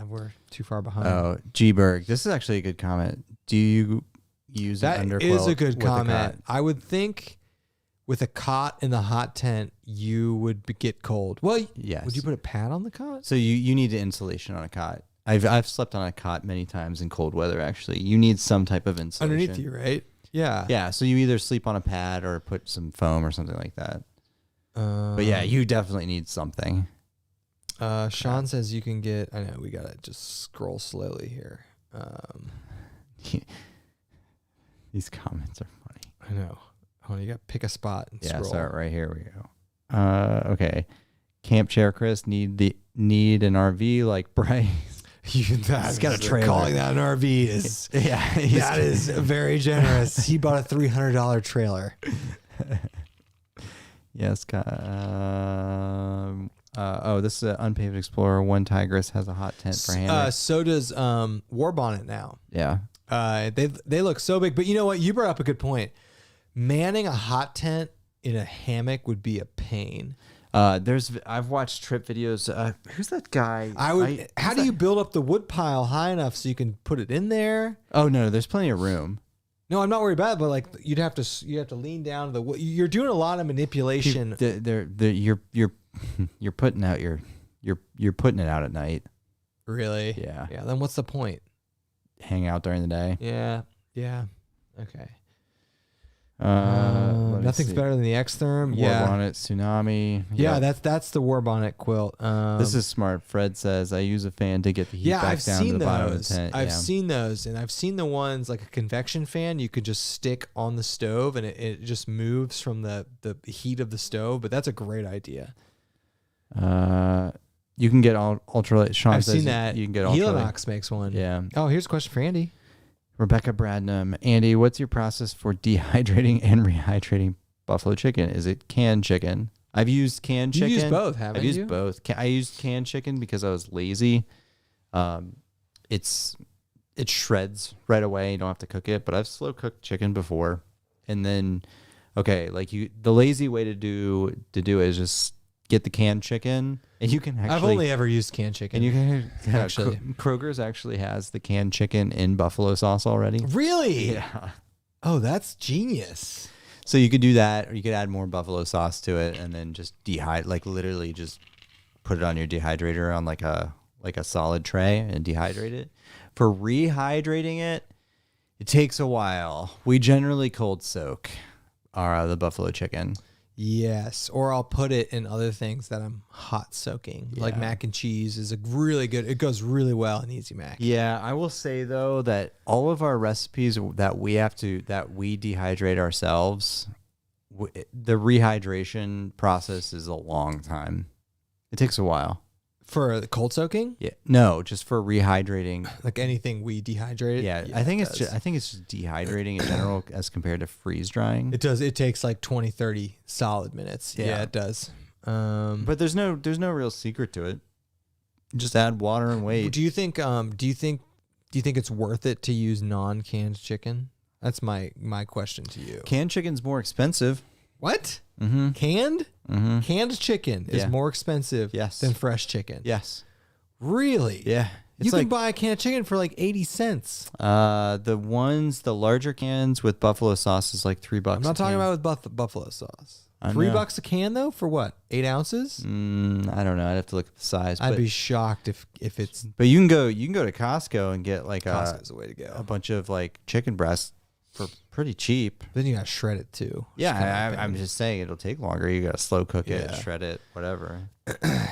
We're too far behind. Oh, G Berg. This is actually a good comment. Do you use that? An underquilt? Is a good comment. I would think with a cot in the hot tent, you would get cold. Well, yes. Would you put a pad on the cot? So you need insulation on a cot. I've slept on a cot many times in cold weather. Actually, you need some type of insulation underneath you, right? Yeah, yeah. So you either sleep on a pad or put some foam or something like that. But yeah, you definitely need something. Sean says you can get. I know we gotta just scroll slowly here. These comments are funny. I know. Oh, you got to pick a spot and scroll. So right here we go. Okay, Camp Chair Chris need an RV like Bryce. He's got a trailer. Calling that an RV is that is very generous. He bought a $300 trailer. Yes. This is an Unpaved Explorer. One Tigress has a hot tent for hammock. So does War Bonnet now. Yeah. They look so big, but you know what? You brought up a good point. Manning a hot tent in a hammock would be a pain. I've watched trip videos. Who's that guy? How do you build up the wood pile high enough so you can put it in there? Oh no, there's plenty of room. No, I'm not worried about it, but like you have to lean down to the. You're doing a lot of manipulation. You're putting out you're putting it out at night. Really? Yeah. Yeah. Then what's the point? Hang out during the day. Yeah. Yeah. Okay. Let me Nothing's see. better than the Xtherm. War bonnet, tsunami. Yeah, Yep. that's the war bonnet quilt. This is smart. Fred says I use a fan to get the heat back I've down seen to the bottom of those. the tent. I've Yeah. seen those, and I've seen the ones like a convection fan you could just stick on the stove, and it just moves from the heat of the stove. But that's a great idea. You can get ultralight. Sean I've says seen that. You can get ultralight. Helinox makes one. Yeah. Oh, here's a question for Andy. Rebecca Bradnam. Andy, what's your process for dehydrating and rehydrating buffalo chicken? Is it canned chicken? I've used canned chicken. You used both, haven't I've you? used both. I used canned chicken because I was lazy. It shreds right away. You don't have to cook it, but I've slow cooked chicken before. And then, the lazy way to do it is just get the canned chicken, and you can actually. I've only ever used canned chicken. And you can Actually. Kroger's actually has the canned chicken in buffalo sauce already. Really? Yeah. Oh, that's genius. So you could do that, or you could add more buffalo sauce to it, and then just literally just put it on your dehydrator on like a solid tray and dehydrate it. For rehydrating it, it takes a while. We generally cold soak the buffalo chicken. Yes, or I'll put it in other things that I'm hot soaking, like mac and cheese is a really good. It goes really well in Easy Mac. Yeah, I will say though that all of our recipes that we dehydrate ourselves, the rehydration process is a long time. It takes a while. For the cold soaking? Yeah, no, just for rehydrating. Like anything we dehydrate? Yeah, I think it's just dehydrating in general as compared to freeze drying. It does. It takes like 20, 30 solid minutes. Yeah, it does. But there's no real secret to it. Just add water and wait. Do you think it's worth it to use non-canned chicken? That's my question to you. Canned chicken's more expensive. What? Mm-hmm. Canned? Mm-hmm. Canned chicken is more expensive than fresh chicken. Yes. Really? Yeah. You can buy a can of chicken for like 80 cents. The larger cans with buffalo sauce is like $3. I'm not talking about with buffalo sauce. $3 a can though for what? 8 ounces? I don't know. I'd have to look at the size. I'd be shocked if it's. But you can go to Costco and get like Costco's the way to go. A bunch of like chicken breasts for pretty cheap. Then you gotta shred it too. Yeah, I'm just saying it'll take longer. You gotta slow cook it, shred it, whatever.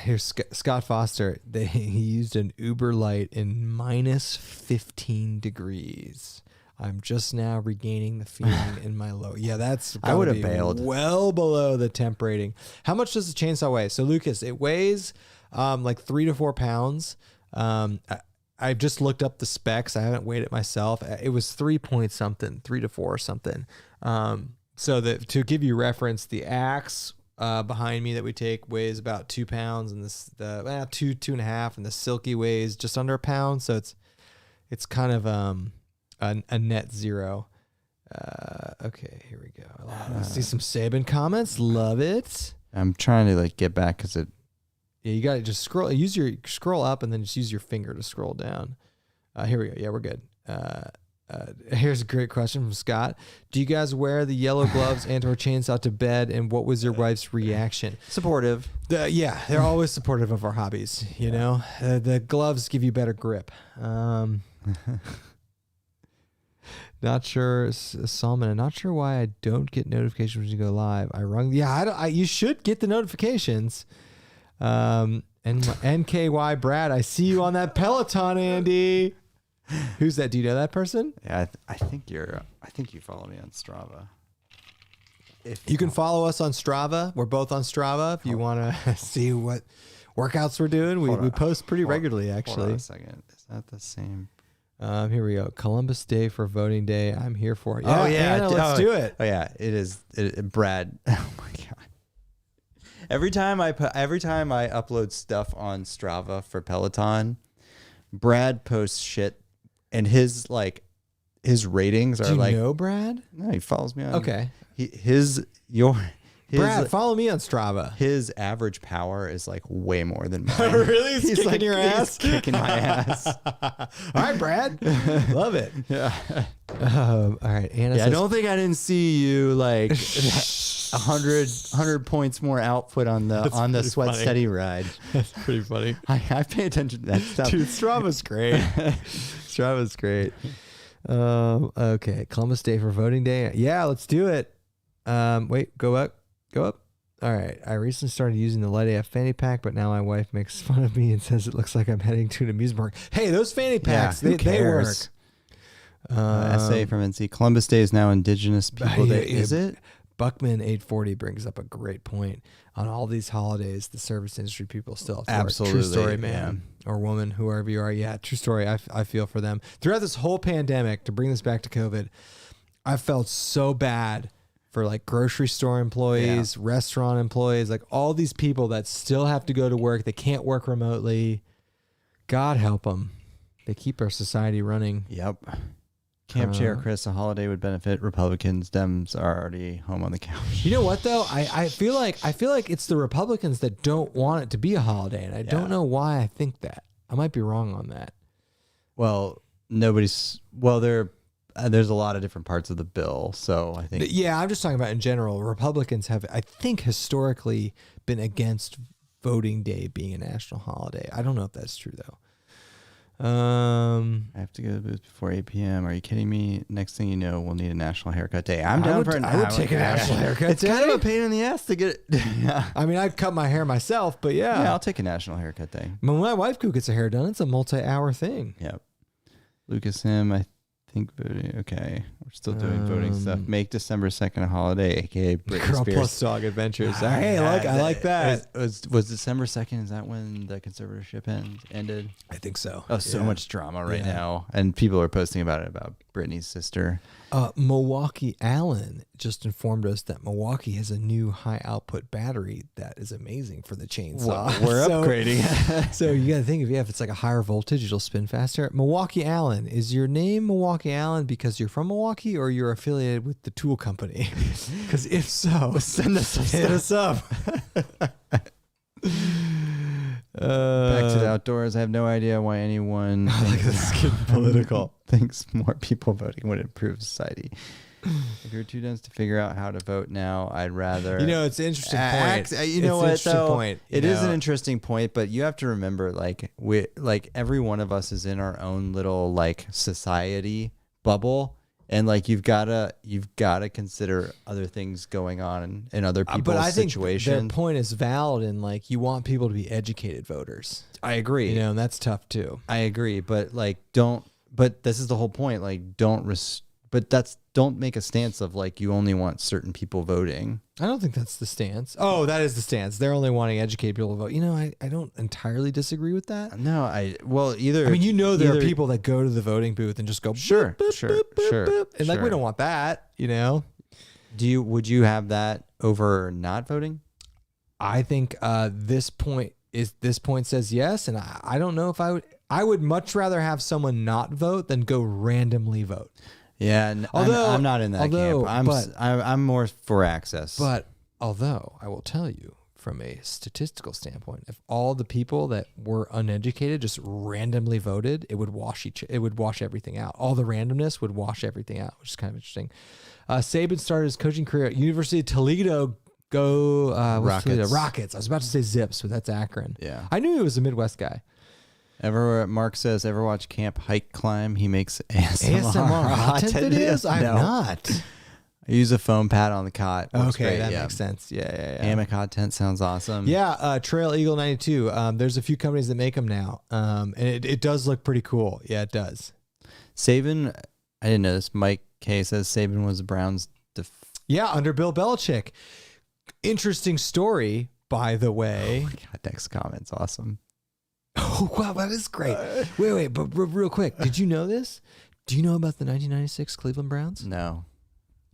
Here's Scott Foster. He used an Uber Light in minus 15 degrees. I'm just now regaining the feeling in my low. Yeah, that's. I would have bailed. Well below the temp rating. How much does the chainsaw weigh? So Lucas, it weighs like 3 to 4 pounds. I've just looked up the specs. I haven't weighed it myself. It was 3 to 4 something. So that to give you reference, the axe behind me that we take weighs about 2 pounds, and the 2.5, and the silky weighs just under a pound. So it's kind of a net zero. Okay, here we go. I see some Saban comments. Love it. I'm trying to get back because it. Yeah, you got to just scroll up and then just use your finger to scroll down. Here we go. Yeah, we're good. Here's a great question from Scott. Do you guys wear the yellow gloves and/or chainsaw to bed? And what was your wife's reaction? Supportive. They're always supportive of our hobbies. You know, the gloves give you better grip. Not sure, Salman. I'm not sure why I don't get notifications when you go live. You should get the notifications. And NKY Brad, I see you on that Peloton, Andy. Who's that? Do you know that person? Yeah, I think you follow me on Strava. If you can follow us on Strava. We're both on Strava. If you want to see what workouts we're doing, we post pretty regularly, actually. Hold on a second. Is that the same? Here we go. Columbus Day for voting day. I'm here for it. Yeah, Anna, let's do it. Oh yeah, it is. Brad. Oh my god. Every time I upload stuff on Strava for Peloton, Brad posts shit, and his ratings are Do you know Brad? No, he follows me on. Okay. His Brad, follow me on Strava. His average power is like way more than mine. Really? He's kicking your ass? He's kicking my ass. All right, Brad. Love it. Yeah. All right. Anna says, I don't think I didn't see you like 100 points more output on the Sweat funny. Steady ride. That's pretty funny. I pay attention to that stuff. Dude, Strava's great. Strava's great. Okay. Columbus Day for voting day. Yeah, let's do it. Wait, go up. All right. I recently started using the Light AF fanny pack, but now my wife makes fun of me and says it looks like I'm heading to an amusement park. Hey, those fanny packs, who they work. cares? Essay from NC. Columbus Day is now Indigenous People Day. Is it? Buckman 840 brings up a great point. On all these holidays, the service industry people still have to work. Absolutely. True story, man. Or woman, whoever you are. Yeah, true story. I feel for them. Throughout this whole pandemic, to bring this back to COVID, I felt so bad for like grocery store employees, restaurant employees, like all these people that still have to go to work. They can't work remotely. God help them. They keep our society running. Yep. Camp Chair Chris, a holiday would benefit Republicans. Dems are already home on the couch. You know what though? I feel like it's the Republicans that don't want it to be a holiday, and I don't know why I think that. I might be wrong on that. Well, there's a lot of different parts of the bill, so I think. Yeah, I'm just talking about in general. Republicans have, I think, historically been against voting day being a national holiday. I don't know if that's true though. I have to go to the booth before 8 p.m. Are you kidding me? Next thing you know, we'll need a national haircut day. I would take a national haircut day. It's kind of a pain in the ass to get it. Yeah. I mean, I'd cut my hair myself, but yeah. Yeah, I'll take a national haircut day. When my wife gets her hair done, it's a multi-hour thing. Yep. Lucas Him, I think voting. Okay. We're still doing voting stuff. Make December 2nd a holiday, aka Britney Girl Spears. Plus Dog Adventures. Hey, I like that. Was December 2nd, is that when the conservatorship ended? I think so. Oh, so much drama right now. And people are posting about it, about Britney's sister. Milwaukee Allen just informed us that Milwaukee has a new high output battery that is amazing for the chainsaw. Well, we're upgrading. So you got to think if it's like a higher voltage, it'll spin faster. Milwaukee Allen, is your name Milwaukee Allen because you're from Milwaukee or you're affiliated with the tool company? Because if so, send us some hit us up. Back to the outdoors. I have no idea why anyone thinks more people voting would improve society. If you're too dense to figure out how to vote now, I'd rather. It's an interesting point. It is an interesting point, but you have to remember, every one of us is in our own little society bubble. And you've gotta consider other things going on in other people's but I situations. Think their point is valid, and you want people to be educated voters. I agree. And that's tough too. I agree, but don't. But this is the whole point. Don't make a stance of you only want certain people voting. I don't think that's the stance. Oh, that is the stance. They're only wanting educated people to vote. I don't entirely disagree with that. No, either. I mean, there are people that go to the voting booth and just go, sure. And we don't want that, Would you have that over not voting? I think this point says yes. And I don't know if I would much rather have someone not vote than go randomly vote. Yeah, I'm not in that camp. I'm more for access. But although I will tell you, from a statistical standpoint, if all the people that were uneducated just randomly voted, it would wash everything out. All the randomness would wash everything out, which is kind of interesting. Saban started his coaching career at University of Toledo. Rockets. Toledo? Rockets. I was about to say Zips, but that's Akron. Yeah, I knew he was a Midwest guy. Mark says, ever watch Camp Hike Climb? He makes ASMR hot tent videos? I have not. I use a foam pad on the cot. Okay, that makes sense. Yeah. Hammock hot tent sounds awesome. Yeah, Trail Eagle 92. There's a few companies that make them now, and it does look pretty cool. Yeah, it does. Saban, I didn't know this. Mike K says Saban was the Browns. Under Bill Belichick. Interesting story, by the way. Oh my God, next comment's awesome. Oh, wow, that is great. Wait, but real quick, did you know this? Do you know about the 1996 Cleveland Browns? No.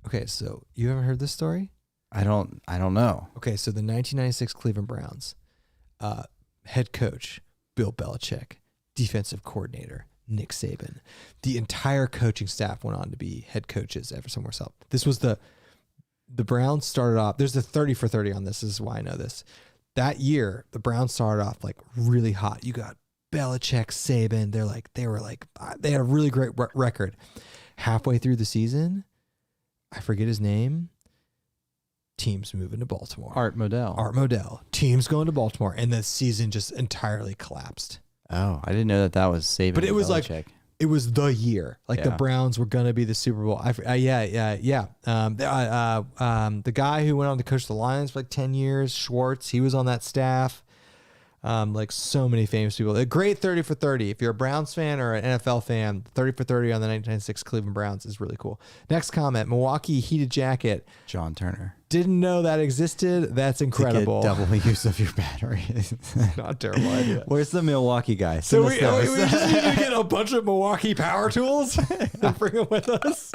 Okay, so you haven't heard this story? I don't know. Okay, so the 1996 Cleveland Browns, head coach Bill Belichick, defensive coordinator Nick Saban, the entire coaching staff went on to be head coaches ever somewhere else. This was the the Browns started off. There's a 30 for 30 on this. This is why I know this. That year, the Browns started off like really hot. You got Belichick, Saban. They had a really great record. Halfway through the season, I forget his name. Teams moving to Baltimore. Art Modell. Teams going to Baltimore, and the season just entirely collapsed. Oh, I didn't know that was Saban. But it was Belichick. like it was the year. Like the Browns were gonna be the Super Bowl. Yeah. The guy who went on to coach the Lions for like 10 years, Schwartz, he was on that staff. Like so many famous people. A great 30 for 30. If you're a Browns fan or an NFL fan, 30 for 30 on the 1996 Cleveland Browns is really cool. Next comment, Milwaukee heated jacket. John Turner. Didn't know that existed. That's incredible. To get double use of your battery. Not a terrible idea. Where's the Milwaukee guy? So we just need to get a bunch of Milwaukee power tools and bring them with us.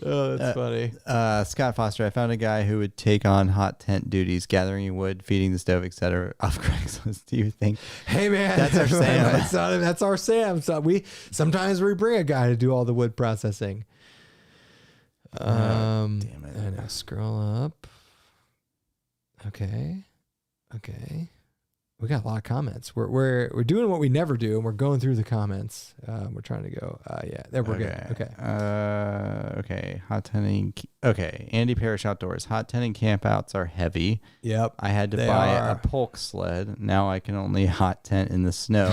Oh, that's funny. Scott Foster, I found a guy who would take on hot tent duties, gathering wood, feeding the stove, etc. off Craigslist. Do you think? Hey man, that's our Sam. That's our Sam. So sometimes we bring a guy to do all the wood processing. Damn it! I know. Scroll up. Okay. We got a lot of comments. We're doing what we never do, and we're going through the comments. We're trying to go. There we're good. Okay. Okay. Hot tenting. Okay. Andy Parrish Outdoors. Hot tenting campouts are heavy. Yep. I had to buy a polk sled. Now I can only hot tent in the snow.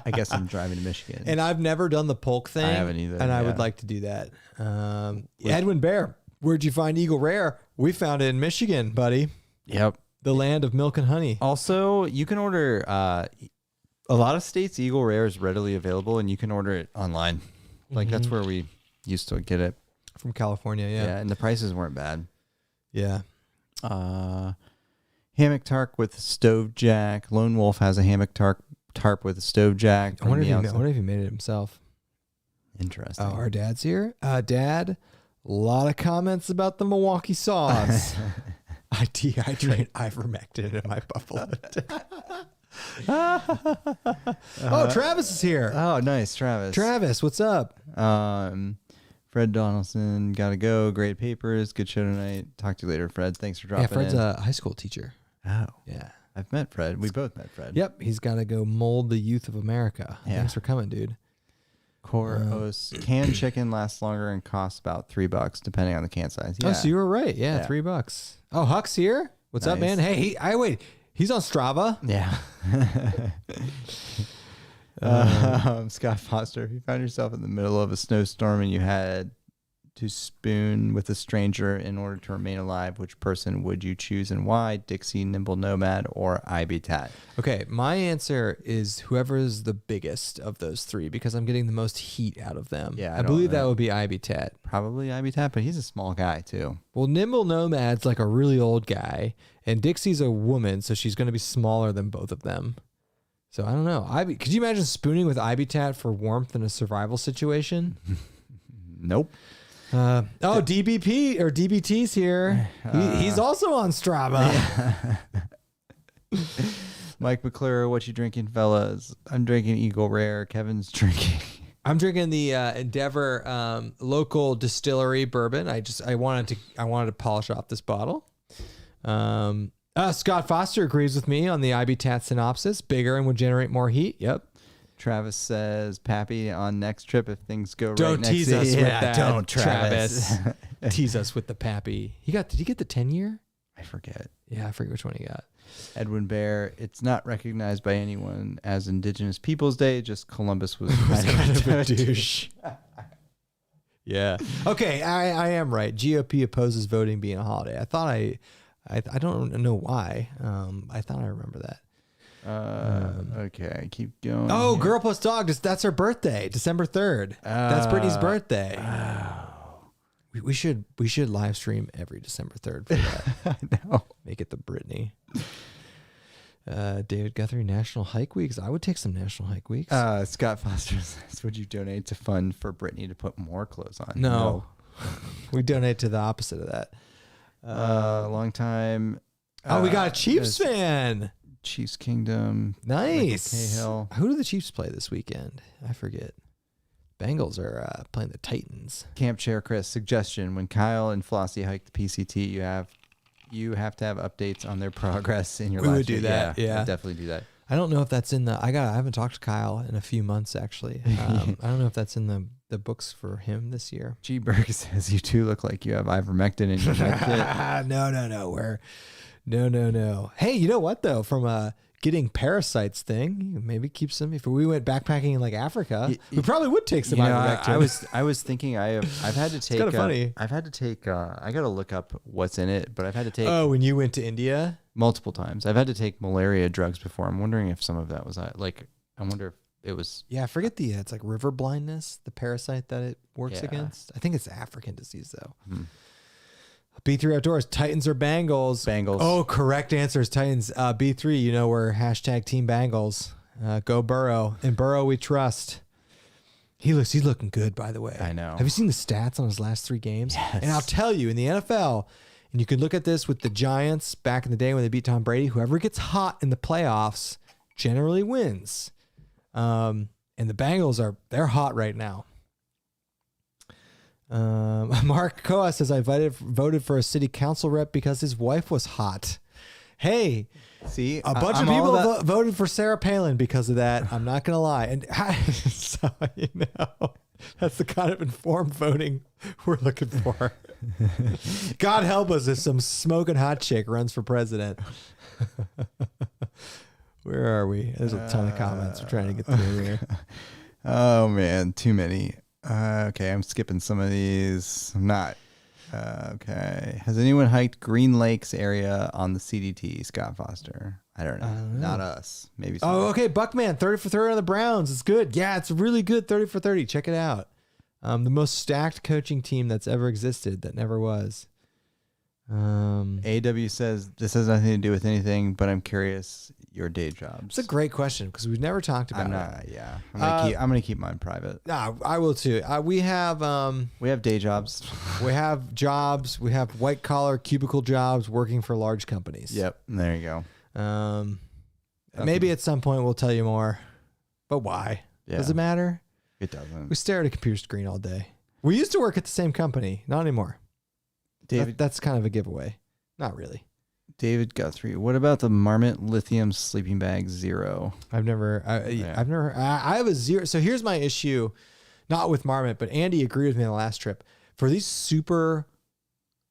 I guess I'm driving to Michigan. And I've never done the polk thing. I haven't either. And I would like to do that. Edwin Bear, where'd you find Eagle Rare? We found it in Michigan, buddy. Yep. The land of milk and honey. Also, you can order a lot of states. Eagle Rare is readily available, and you can order it online. Like that's where we used to get it from California. Yeah, and the prices weren't bad. Yeah. Hammock tarp with stove jack. Lone Wolf has a hammock tarp with a stove jack. I wonder if he made it himself. Interesting. Oh, our dad's here. Dad, a lot of comments about the Milwaukee sauce. I dehydrate ivermectin in my buffalo. Oh, Travis is here. Oh, nice, Travis. Travis, what's up? Fred Donaldson, gotta go. Great papers. Good show tonight. Talk to you later, Fred. Thanks for dropping in. Fred's a high school teacher. Oh. Yeah. I've met Fred. We both met Fred. Yep. He's got to go mold the youth of America. Yeah. Thanks for coming, dude. Canned chicken lasts longer and costs about $3 depending on the can size. Yeah. Oh, so you were right. Yeah, $3. Oh, Huck's here. What's up, man? Hey, he's on Strava. Yeah. Scott Foster, if you found yourself in the middle of a snowstorm and you had to spoon with a stranger in order to remain alive, which person would you choose and why? Dixie, Nimble Nomad, or Ivy Tat? Okay, my answer is whoever is the biggest of those three because I'm getting the most heat out of them. Yeah, I believe that would be Ivy Tat. Probably Ivy Tat, but he's a small guy too. Well, Nimble Nomad's like a really old guy, and Dixie's a woman, so she's going to be smaller than both of them. So I don't know. Could you imagine spooning with Ivy Tat for warmth in a survival situation? Nope. DBP or DBT's here. He's also on Strava. Yeah. Mike McClure, what you drinking, fellas? I'm drinking Eagle Rare. Kevin's drinking. I'm drinking the Endeavor local distillery bourbon. I wanted to polish off this bottle. Scott Foster agrees with me on the Ivy Tat synopsis. Bigger and would generate more heat. Yep. Travis says, Pappy, on next trip if things go right. Don't tease us with that. Don't, Travis. Tease us with the Pappy. Did he get the 10-year? I forget. Yeah, I forget which one he got. Edwin Bear, it's not recognized by anyone as Indigenous Peoples Day, just Columbus was kind of a douche. Yeah. Okay, I am right. GOP opposes voting being a holiday. I don't know why. I thought I remember that. Okay, keep going. Oh, Girl Plus Dog. That's her birthday, December 3rd. That's Brittany's birthday. We should live stream every December 3rd for that. I know. Make it the Brittany. David Guthrie, National Hike Weeks. I would take some National Hike Weeks. Scott Foster says, would you donate to fund for Brittany to put more clothes on? No. We donate to the opposite of that. Long time. We got a Chiefs fan. Chiefs Kingdom. Nice. Cahill. Who do the Chiefs play this weekend? I forget. Bengals are playing the Titans. Camp Chair Chris, suggestion: when Kyle and Flossie hike the PCT, you have to have updates on their progress in your life. We would do that. Yeah. I'd definitely do that. I don't know if that's in the. I haven't talked to Kyle in a few months actually. I don't know if that's in the books for him this year. G Berg says you two look like you have ivermectin in your med kit. No. Hey, you know what though? From getting parasites thing, maybe keep some. If we went backpacking in like Africa, we probably would take some ivermectin. I was thinking I've had to take. It's kind of funny. I've had to take. I got to look up what's in it, but I've had to take. Oh, when you went to India. Multiple times. I've had to take malaria drugs before. I'm wondering if some of that was like. I wonder if it was. Yeah, I forget it's like river blindness, the parasite that it works against. I think it's African disease though. B3 Outdoors, Titans or Bengals? Bengals. Oh, correct answer is Titans. B3, you know, we're hashtag Team Bengals. Go Burrow. In Burrow we trust. He's looking good, by the way. I know. Have you seen the stats on his last 3 games? Yes. And I'll tell you, in the NFL, and you can look at this with the Giants back in the day when they beat Tom Brady, whoever gets hot in the playoffs generally wins. And the Bengals they're hot right now. Mark Koa says, I voted for a city council rep because his wife was hot. Hey, see, a bunch of people voted for Sarah Palin because of that. I'm not going to lie. And so, you know, that's the kind of informed voting we're looking for. God help us if some smoking hot chick runs for president. Where are we? There's a ton of comments we're trying to get through here. Oh, man, too many. Okay, I'm skipping some of these. I'm not. Okay. Has anyone hiked Green Lakes area on the CDT, Scott Foster? I don't know. Not us. Maybe. Oh, okay. Buckman, 30 for 30 on the Browns. It's good. Yeah, it's a really good 30 for 30. Check it out. The most stacked coaching team that's ever existed that never was. AW says, this has nothing to do with anything, but I'm curious your day jobs. It's a great question because we've never talked about it. Yeah. I'm gonna keep mine private. I will too. We have day jobs. We have jobs. We have white collar cubicle jobs working for large companies. Yep. There you go. Maybe at some point we'll tell you more. But why? Yeah. Does it matter? It doesn't. We stare at a computer screen all day. We used to work at the same company. Not anymore. David, that's kind of a giveaway. Not really. David Guthrie, what about the Marmot Lithium Sleeping Bag Zero? I have a zero. So here's my issue, not with Marmot, but Andy agreed with me on the last trip. For these super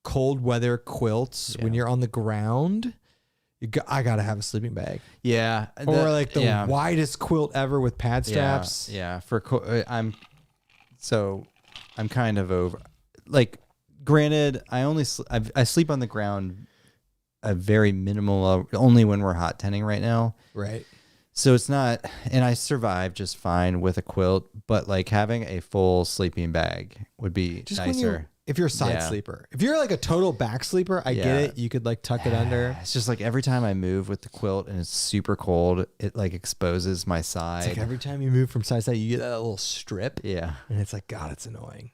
cold weather quilts, when you're on the ground, I got to have a sleeping bag. Yeah. Or like the widest quilt ever with pad straps. Yeah. I'm kind of over, like, granted, I sleep on the ground a very minimal, only when we're hot tenting right now. Right. So it's not, and I survive just fine with a quilt, but like having a full sleeping bag would be just nicer. If you're a side sleeper, if you're like a total back sleeper, I get it. You could like tuck it under. It's just like every time I move with the quilt and it's super cold, it like exposes my side. It's like every time you move from side to side, you get that little strip. Yeah. And it's like, God, it's annoying.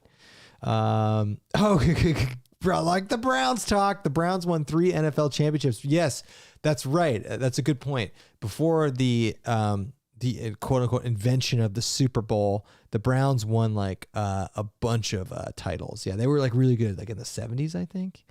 Bro, like the Browns talk. The Browns won 3 NFL championships. Yes, that's right. That's a good point. Before the quote unquote invention of the Super Bowl, the Browns won like a bunch of titles. Yeah, they were like really good, like in the 70s, I think.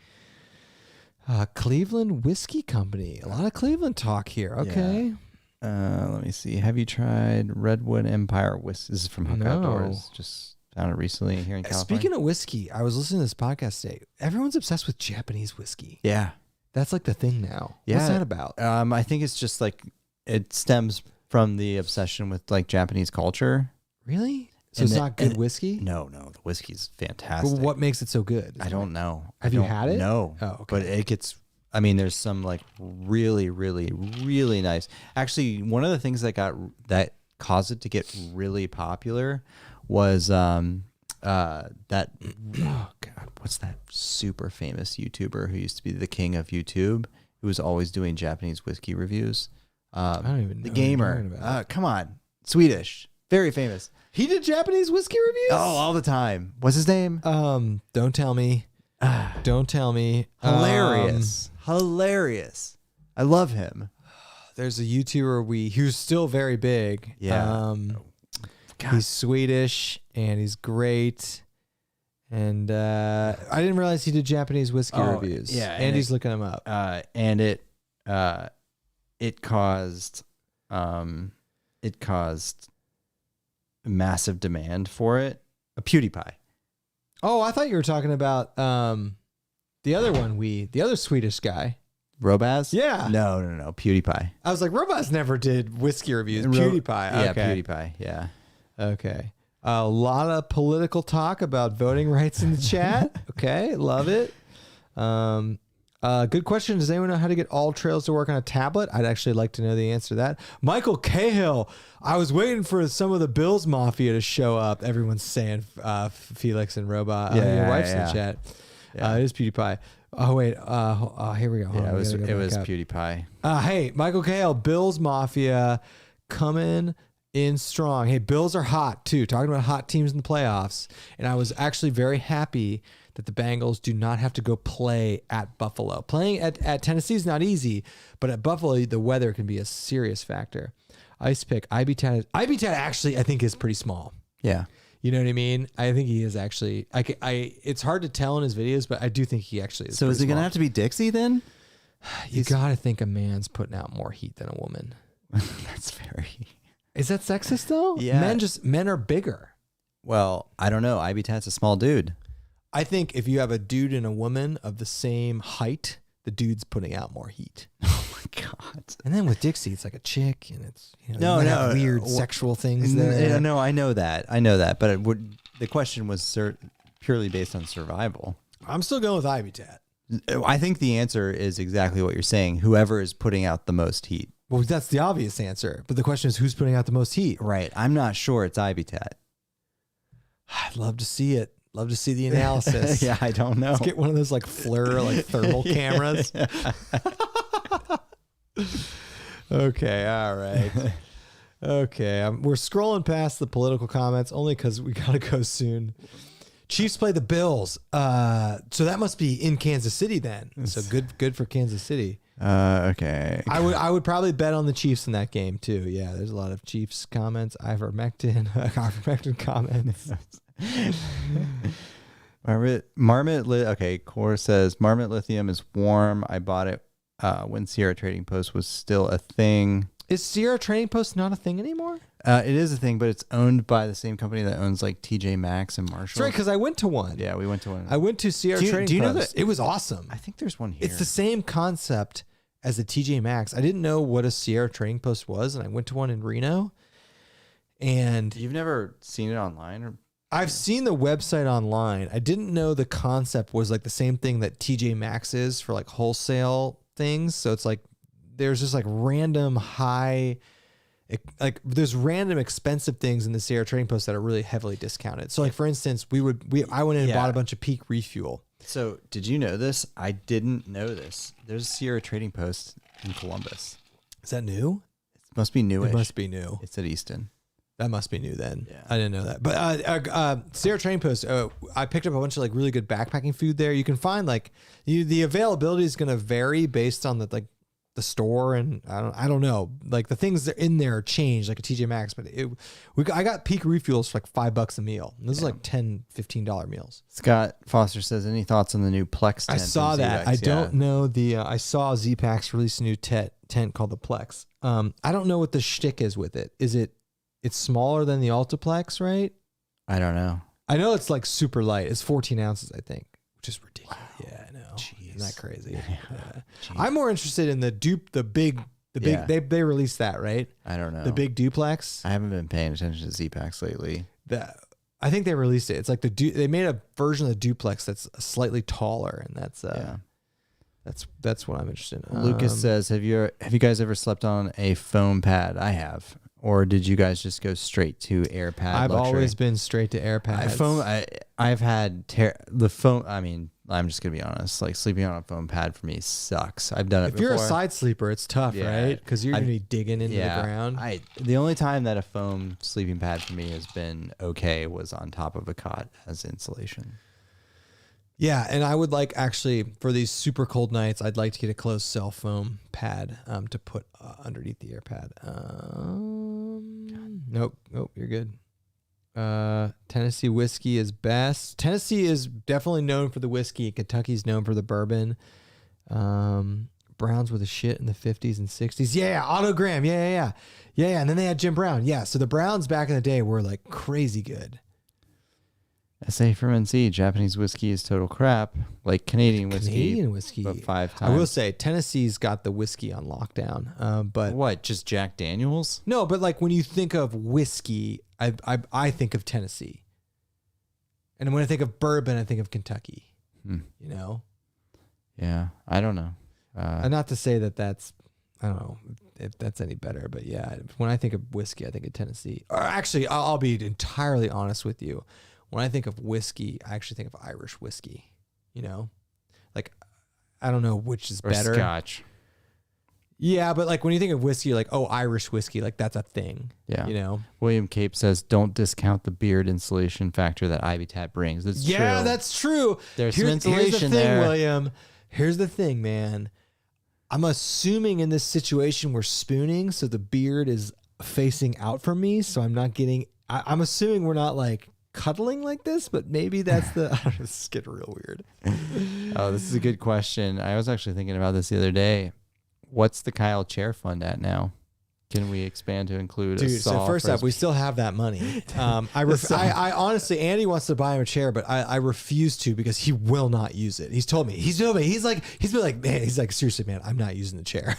Cleveland Whiskey Company. A lot of Cleveland talk here. Okay. Yeah. Let me see. Have you tried Redwood Empire Whiskey? This is from Hook Outdoors. Just found it recently here in California. Speaking of whiskey, I was listening to this podcast today. Everyone's obsessed with Japanese whiskey. Yeah. That's like the thing now. Yeah. What's that about? I think it's just like, it stems from the obsession with like Japanese culture. Really? So it's not good whiskey? No, the whiskey's fantastic. But what makes it so good? I don't know. Have you had it? No. Oh, okay. But it gets, I mean, there's some like really, really, really nice. Actually, one of the things that caused it to get really popular was oh God, what's that super famous YouTuber who used to be the king of YouTube, who was always doing Japanese whiskey reviews? I don't even know. The Gamer. Come on. Swedish. Very famous. He did Japanese whiskey reviews? Oh, all the time. What's his name? Don't tell me. Don't tell me. Hilarious. Hilarious. I love him. There's a YouTuber who's still very big. Yeah. He's Swedish and he's great. And I didn't realize he did Japanese whiskey reviews. Yeah, Andy's looking him up. And it caused massive demand for it. A PewDiePie. Oh, I thought you were talking about the other one. The other Swedish guy. Robaz? Yeah. No. PewDiePie. I was like, Robaz never did whiskey reviews. PewDiePie. Yeah, Okay. PewDiePie. Yeah. Okay. A lot of political talk about voting rights in the chat. Okay. Love it. Good question. Does anyone know how to get all trails to work on a tablet? I'd actually like to know the answer to that. Michael Cahill. I was waiting for some of the Bills Mafia to show up. Everyone's saying Felix and Robot. Your wife's in the chat. It is PewDiePie. Oh, wait. Here we go. Yeah, it was PewDiePie. Hey, Michael Cahill, Bills Mafia coming in strong. Hey, Bills are hot too. Talking about hot teams in the playoffs. And I was actually very happy that the Bengals do not have to go play at Buffalo. Playing at Tennessee is not easy, but at Buffalo, the weather can be a serious factor. Ice pick. IBTAT actually, I think, is pretty small. Yeah. You know what I mean? I think he is actually. It's hard to tell in his videos, but I do think he actually is. So is it going to have to be Dixie then? You got to think a man's putting out more heat than a woman. That's very. Is that sexist though? Yeah. Men are bigger. Well, I don't know. IBTAT's a small dude. I think if you have a dude and a woman of the same height, the dude's putting out more heat. Oh my God. And then with Dixie, it's like a chick, and it's weird sexual things there. No, I know that. But the question was purely based on survival. I'm still going with IBTAT. I think the answer is exactly what you're saying. Whoever is putting out the most heat. Well, that's the obvious answer. But the question is, who's putting out the most heat? Right. I'm not sure it's IBTAT. I'd love to see it. Love to see the analysis. Yeah, I don't know. Let's get one of those like FLIR, like thermal cameras. Okay, all right. Okay, we're scrolling past the political comments only because we gotta go soon. Chiefs play the Bills, so that must be in Kansas City then. So good for Kansas City. Okay. I would probably bet on the Chiefs in that game too. Yeah, there's a lot of Chiefs comments. Ivermectin comments. Okay, Core says Marmot Lithium is warm. I bought it when Sierra Trading Post was still a thing. Is Sierra Trading Post not a thing anymore? It is a thing, but it's owned by the same company that owns like TJ Maxx and Marshall. That's right, because I went to one. Yeah, we went to one. I went to Sierra Trading Post. Do you know that? It was awesome. I think there's one here. It's the same concept as the TJ Maxx. I didn't know what a Sierra Trading Post was, and I went to one in Reno. And you've never seen it online? Or I've seen the website online. I didn't know the concept was like the same thing that TJ Maxx is for like wholesale things. So it's like there's just like random there's random expensive things in the Sierra Trading Post that are really heavily discounted. So like for instance, I went in and bought a bunch of Peak Refuel. So did you know this? I didn't know this. There's a Sierra Trading Post in Columbus. Is that new? It must be new. It must be new. It's at Easton. That must be new then. Yeah. I didn't know that. But Sierra Trading Post, I picked up a bunch of like really good backpacking food there. You can find like the availability is going to vary based on the store, and I don't know. Like the things that are in there change, like a TJ Maxx, but I got Peak Refuels for like $5 a meal. And this is like $10, $15 meals. Scott Foster says, any thoughts on the new Plex tent? I saw that. I don't know I saw Z-Packs release a new tent called the Plex. I don't know what the shtick is with it. It's smaller than the Altaplex, right? I don't know. I know it's like super light. It's 14 ounces, I think, which is ridiculous. Wow. Yeah, I know. Jeez. Isn't that crazy? Yeah. I'm more interested in the big. They released that, right? I don't know. The big duplex. I haven't been paying attention to Z-Packs lately. I think they released it. It's like they made a version of the duplex that's slightly taller, and that's what I'm interested in. Lucas says, have you guys ever slept on a foam pad? I have. Or did you guys just go straight to air pad? I've luxury? always been straight to air pads. I've had the foam. I mean, I'm just gonna be honest. Like sleeping on a foam pad for me sucks. I've done it. If you're a side sleeper, it's tough, right? Because you're gonna be digging into the ground. The only time that a foam sleeping pad for me has been okay was on top of a cot as insulation. Yeah, and I would like actually for these super cold nights, I'd like to get a closed cell foam pad to put underneath the air pad. Nope, you're good. Tennessee whiskey is best. Tennessee is definitely known for the whiskey. Kentucky's known for the bourbon. Browns were the shit in the 50s and 60s. Yeah, Otto Graham. Yeah. And then they had Jim Brown. Yeah, so the Browns back in the day were like crazy good. SA from NC, Japanese whiskey is total crap. Like Canadian whiskey. But 5 times. I will say Tennessee's got the whiskey on lockdown. But what? Just Jack Daniels? No, but like when you think of whiskey, I think of Tennessee. And when I think of bourbon, I think of Kentucky. You know? Yeah, I don't know. And not to say that that's, I don't know if that's any better, but yeah, when I think of whiskey, I think of Tennessee. Or actually, I'll be entirely honest with you. When I think of whiskey, I actually think of Irish whiskey. You know, like I don't know which is better. Scotch. Yeah, but like when you think of whiskey, like Irish whiskey, like that's a thing. Yeah, you know. William Cape says, "Don't discount the beard insulation factor that Habitat brings." That's true. Yeah, that's true. There's some insulation here's the thing, there, William. Here's the thing, man. I'm assuming in this situation we're spooning, so the beard is facing out from me, so I'm not getting. I'm assuming we're not like cuddling like this, but maybe that's the. I don't know, this is getting real weird. Oh, this is a good question. I was actually thinking about this the other day. What's the Kyle Chair Fund at now? Can we expand to include a saw? So first up, we still have that money. I honestly, Andy wants to buy him a chair, but I refuse to because he will not use it. He's told me. He's been like, man, he's like, seriously, man, I'm not using the chair.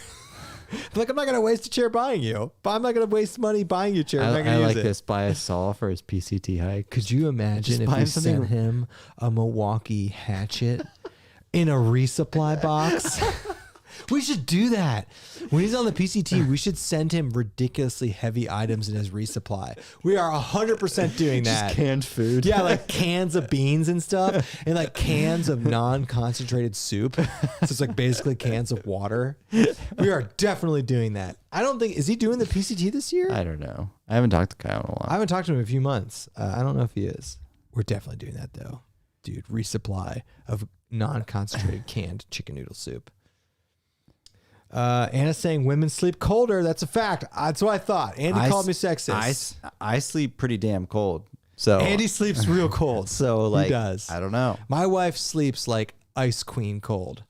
I'm not going to waste a chair buying you. But I'm not going to waste money buying you a chair. I'm not going to use it. This. Buy a saw for his PCT hike. Could you imagine if we sent him a Milwaukee hatchet in a resupply box? We should do that. When he's on the PCT, we should send him ridiculously heavy items in his resupply. We are 100% doing that. Just canned food. Yeah, like cans of beans and stuff, and like cans of non-concentrated soup. So it's like basically cans of water. We are definitely doing that. I don't think, is he doing the PCT this year? I don't know. I haven't talked to Kyle in a while. I haven't talked to him in a few months. I don't know if he is. We're definitely doing that though. Dude, resupply of non-concentrated canned chicken noodle soup. Anna's saying women sleep colder. That's a fact. That's what I thought. Andy called me sexist. I sleep pretty damn cold. So Andy sleeps real cold. So like, he does. I don't know. My wife sleeps like ice queen cold.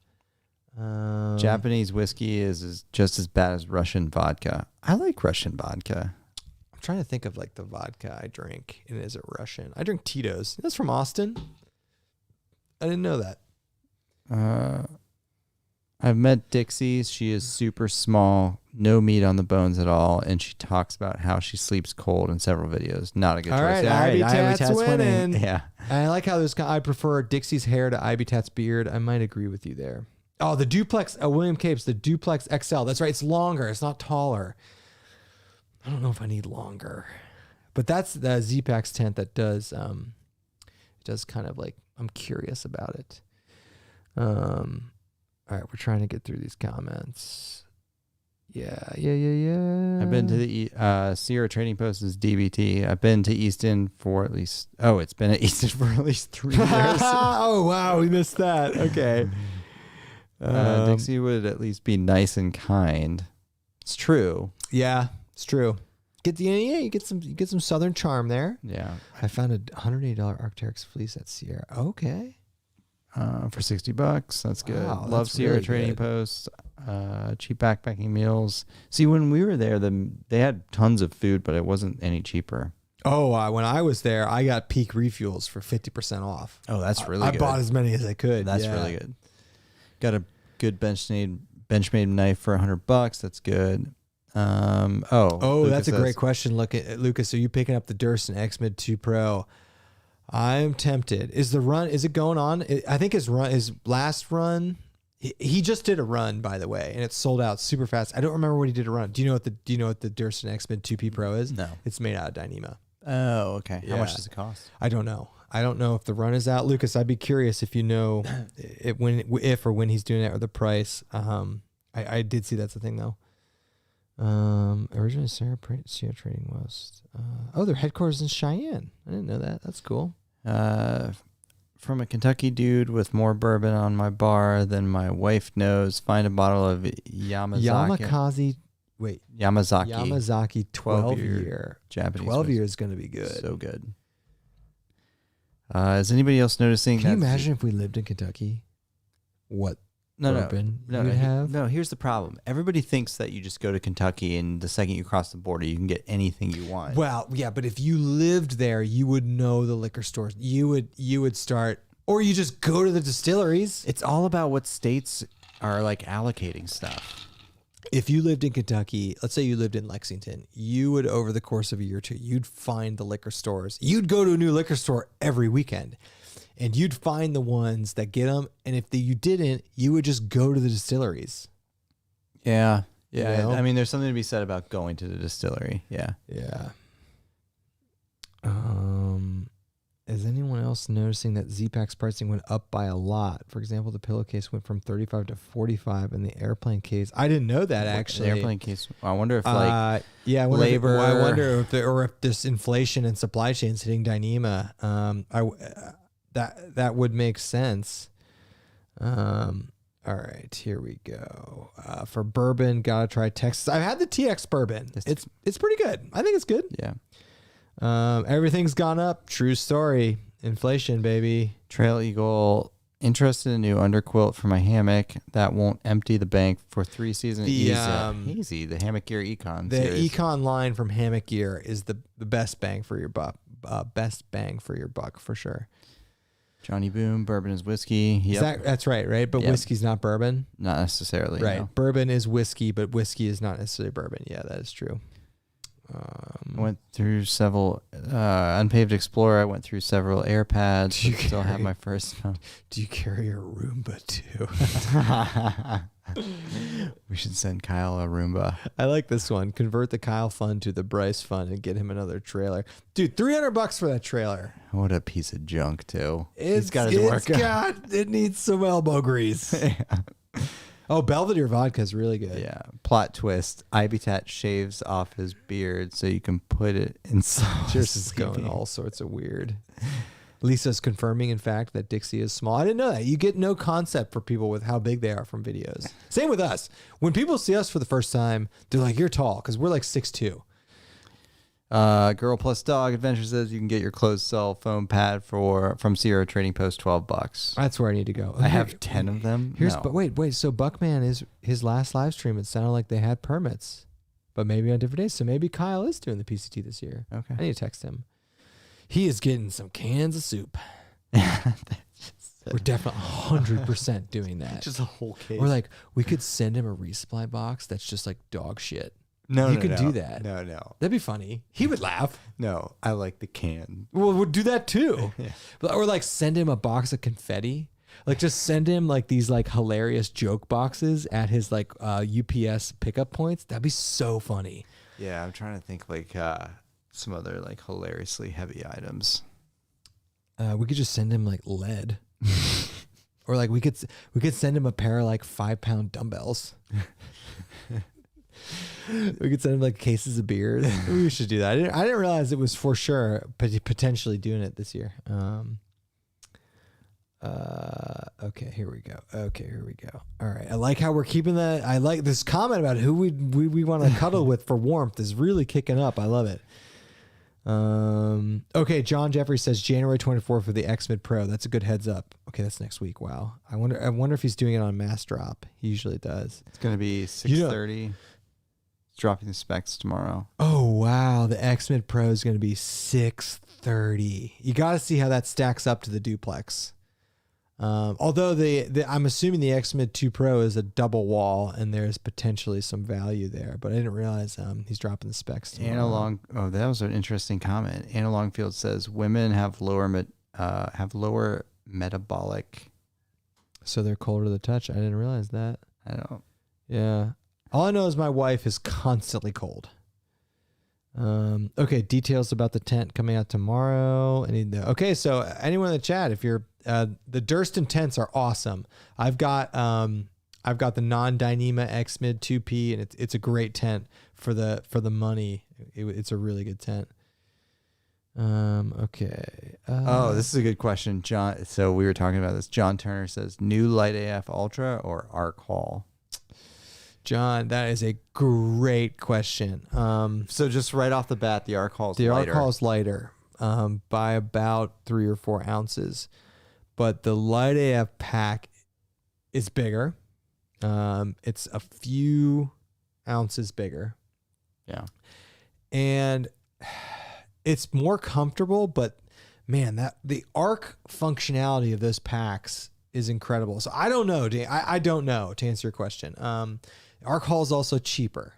Japanese whiskey is just as bad as Russian vodka. I like Russian vodka. I'm trying to think of like the vodka I drink. And is it Russian? I drink Tito's. That's from Austin. I didn't know that. I've met Dixie. She is super small, no meat on the bones at all, and she talks about how she sleeps cold in several videos. Not a good choice. All right, Habitat's winning. Yeah. I like how I prefer Dixie's hair to Habitat's beard. I might agree with you there. Oh, the Duplex, William Capes, the Duplex XL. That's right. It's longer. It's not taller. I don't know if I need longer, but that's the Z-Pax tent that does kind of like, I'm curious about it. All right, we're trying to get through these comments. Yeah. I've been to the Sierra Trading Post is DBT. I've been to Easton for at least, it's been at Easton for at least 3 years. Oh, wow, we missed that. Okay. Dixie would at least be nice and kind. It's true. Yeah, it's true. You get some Southern charm there. Yeah. I found a $180 Arc'teryx fleece at Sierra. Okay. For $60. That's good. Wow, Love that's Sierra really Trading good. Post. Cheap backpacking meals. See, when we were there, they had tons of food, but it wasn't any cheaper. Oh, when I was there, I got peak refuels for 50% off. Oh, that's really good. I bought as many as I could. That's really good. Got a good Benchmade knife for $100. That's good. That's a great question. Look at Lucas. Are you picking up the Durst and X-Mid 2 Pro? I'm tempted. Is it going on? I think his last run, he just did a run, by the way, and it sold out super fast. I don't remember what he did a run. Do you know what the Durst and X-Mid 2P Pro is? No. It's made out of Dyneema. Oh, okay. Yeah. How much does it cost? I don't know. I don't know if the run is out. Lucas, I'd be curious if you know if or when he's doing it or the price. I did see that's the thing though. Originally Sierra Trading West. Their headquarters in Cheyenne. I didn't know that. That's cool. From a Kentucky dude with more bourbon on my bar than my wife knows. Find a bottle of Yamazaki 12 year Japanese 12 year is going to be good. So good. Is anybody else noticing? Can you imagine if we lived in Kentucky? What bourbon you would have? No, here's the problem. Everybody thinks that you just go to Kentucky and the second you cross the border, you can get anything you want. Well, yeah, but if you lived there, you would know the liquor stores. You would start, or you just go to the distilleries. It's all about what states are like allocating stuff. If you lived in Kentucky, let's say you lived in Lexington, you would, over the course of a year or two, you'd find the liquor stores. You'd go to a new liquor store every weekend, and you'd find the ones that get them. And if you didn't, you would just go to the distilleries. Yeah. Yeah. You know? I mean, there's something to be said about going to the distillery. Yeah. Yeah. Is anyone else noticing that Z-Pack's pricing went up by a lot? For example, the pillowcase went from 35 to 45, and the airplane case. I didn't know that actually. The airplane case. I wonder if labor. I wonder if this inflation and supply chains hitting Dyneema. That would make sense. All right, here we go. For bourbon, gotta try Texas. I've had the TX bourbon. It's pretty good. I think it's good. Yeah. Everything's gone up. True story. Inflation, baby. Trail Eagle, interested in a new underquilt for my hammock that won't empty the bank for 3 seasons. Easy. The Hammock Gear Econ series. Econ line from Hammock Gear is the best bang for your buck. Best bang for your buck for sure. Johnny Boom, bourbon is whiskey. Yep. That's right? But yep. Whiskey's not bourbon? Not necessarily. Right. No. Bourbon is whiskey, but whiskey is not necessarily bourbon. Yeah, that is true. I went through several Unpaved Explorer. I went through several air pads. Still have my first. Do you carry a Roomba too? We should send Kyle a Roomba. I like this one. Convert the Kyle fund to the Bryce fund and get him another trailer. Dude, $300 for that trailer. What a piece of junk too. It needs some elbow grease. Yeah. Oh, Belvedere vodka is really good. Yeah. Plot twist. Ibitat shaves off his beard so you can put it in sauce. Cheers is going all sorts of weird. Lisa's confirming, in fact, that Dixie is small. I didn't know that. You get no concept for people with how big they are from videos. Same with us. When people see us for the first time, they're like, you're tall, because we're like 6'2". Girl Plus Dog Adventure says you can get your closed cell foam pad from Sierra Trading Post $12. That's where I need to go. I have 10 of them. But wait. So Buckman is his last live stream. It sounded like they had permits, but maybe on different days. So maybe Kyle is doing the PCT this year. Okay, I need to text him. He is getting some cans of soup. We're definitely 100% doing that. Just a whole case. We're like, we could send him a resupply box that's just like dog shit. No, you could do that. No. That'd be funny. He would laugh. No, I like the can. Well, we'll do that too. Yeah. Or like send him a box of confetti. Like just send him like these like hilarious joke boxes at his like UPS pickup points. That'd be so funny. Yeah, I'm trying to think like some other like hilariously heavy items. We could just send him like lead. Or like we could send him a pair of like 5-pound dumbbells. We could send him like cases of beers. We should do that. I didn't realize it was for sure potentially doing it this year. Okay, here we go. All right. I like how we're keeping that. I like this comment about who we want to cuddle with for warmth is really kicking up. I love it. Okay, John Jeffrey says January 24th for the X-Mid Pro. That's a good heads up. Okay, that's next week. Wow. I wonder if he's doing it on mass drop. He usually does. It's going to be 6:30. Dropping the specs tomorrow. Oh, wow. The X-Mid Pro is going to be 6:30. You got to see how that stacks up to the duplex. Although I'm assuming the X-Mid 2 Pro is a double wall and there's potentially some value there, but I didn't realize he's dropping the specs tomorrow. Analog. Oh, that was an interesting comment. Analog Field says women have lower metabolic. So they're colder to the touch. I didn't realize that. I don't. Yeah. All I know is my wife is constantly cold. Okay, details about the tent coming out tomorrow. Okay, so anyone in the chat, if you're the Durston tents are awesome. I've got the non-Dyneema X-Mid 2P, and it's a great tent for the money. It's a really good tent. Okay. This is a good question, John. So we were talking about this. John Turner says new Light AF Ultra or Arc Haul. John, that is a great question. So just right off the bat, the Arc Haul is lighter. The Arc Haul is lighter. by about 3 or 4 ounces. But the Light AF pack is bigger. It's a few ounces bigger. Yeah. And it's more comfortable, but man, the arc functionality of those packs is incredible. So I don't know. I don't know, to answer your question. Arc Haul is also cheaper.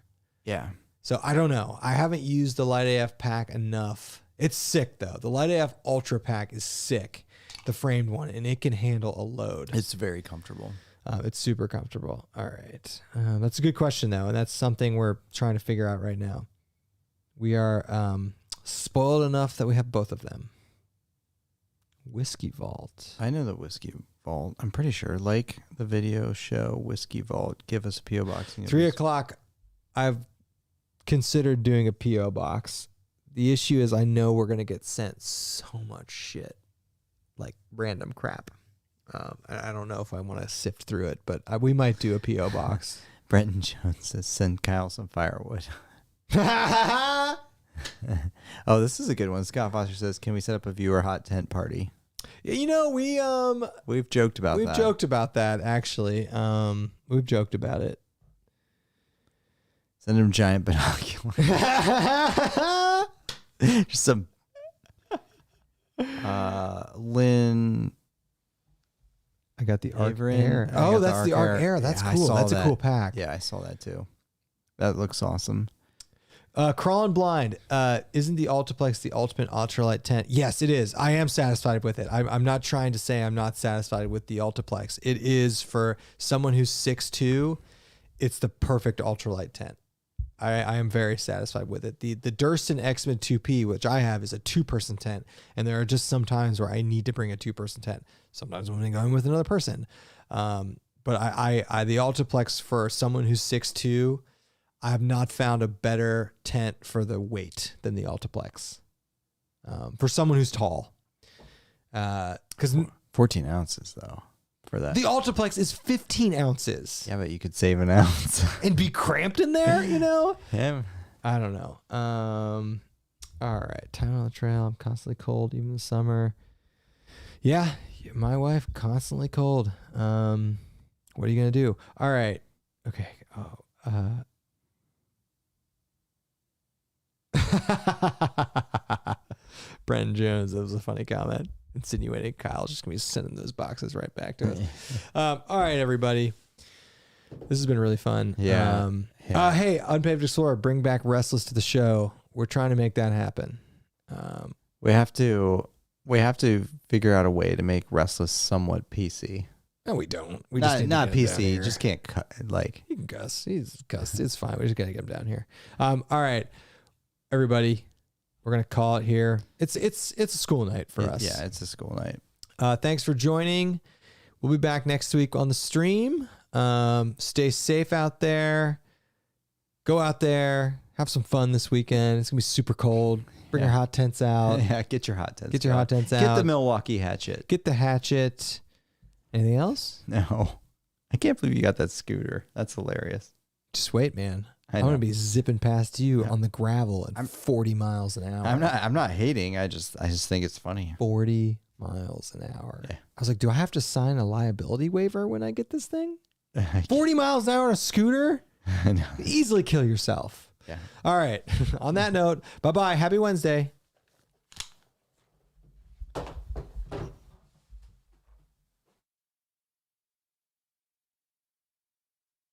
Yeah. So I don't know. I haven't used the Light AF pack enough. It's sick though. The Light AF Ultra pack is sick. The framed one, and it can handle a load. It's very comfortable. It's super comfortable. All right. That's a good question, though, and that's something we're trying to figure out right now. We are spoiled enough that we have both of them. Whiskey Vault. I know the Whiskey Vault. I'm pretty sure. Like the video show, Whiskey Vault. Give us a P.O. box. 3 o'clock, I've considered doing a P.O. box. The issue is I know we're going to get sent so much shit. Like random crap. I don't know if I want to sift through it, but we might do a P.O. box. Brenton Jones says, send Kyle some firewood. Oh, this is a good one. Scott Foster says, can we set up a viewer hot tent party? You know, we've joked about that. We've joked about that, actually. We've joked about it. Send him giant binoculars. Just some Lynn. I got the Arc Averin. Air. Oh, that's the Arc Air. That's cool. That's a cool pack. Yeah, I saw that too. That looks awesome. Crawling Blind. Isn't the Ultiplex the ultimate ultralight tent? Yes, it is. I am satisfied with it. I'm not trying to say I'm not satisfied with the Ultiplex. It is for someone who's 6'2". It's the perfect ultralight tent. I am very satisfied with it. The Durston X-Men 2P, which I have, is a 2-person tent. And there are just some times where I need to bring a 2-person tent. Sometimes when I'm going with another person. But the Ultiplex for someone who's 6'2", I have not found a better tent for the weight than the Ultiplex. For someone who's tall. Because 14 ounces, though, for that. The Ultiplex is 15 ounces. Yeah, but you could save an ounce. And be cramped in there, you know? Yeah. I don't know. All right. Time on the trail. I'm constantly cold, even in the summer. Yeah, my wife, constantly cold. What are you going to do? All right. Okay. Brenton Jones, that was a funny comment. Insinuating Kyle's just going to be sending those boxes right back to us. All right, everybody. This has been really fun. Yeah. Hey, Unpaved Explorer, bring back Restless to the show. We're trying to make that happen. We have to figure out a way to make Restless somewhat PC. No, we don't. We not just not need to get him down PC. here. Just can't cut like. He can cuss. He's cussed. It's fine. We just got to get him down here. All right, everybody. We're gonna call it here. It's a school night for us. Yeah, it's a school night. Thanks for joining. We'll be back next week on the stream. Stay safe out there. Go out there. Have some fun this weekend. It's gonna be super cold. Bring your hot tents out. Yeah, get your hot tents. Get your hot tents out. Get the Milwaukee hatchet. Get the hatchet. Anything else? No. I can't believe you got that scooter. That's hilarious. Just wait, man. I'm going to be zipping past you on the gravel at 40 miles an hour. I'm not hating. I just think it's funny. 40 miles an hour. Yeah. I was like, do I have to sign a liability waiver when I get this thing? 40 miles an hour on a scooter? I know. Easily kill yourself. Yeah. All right. On that note, bye-bye. Happy Wednesday.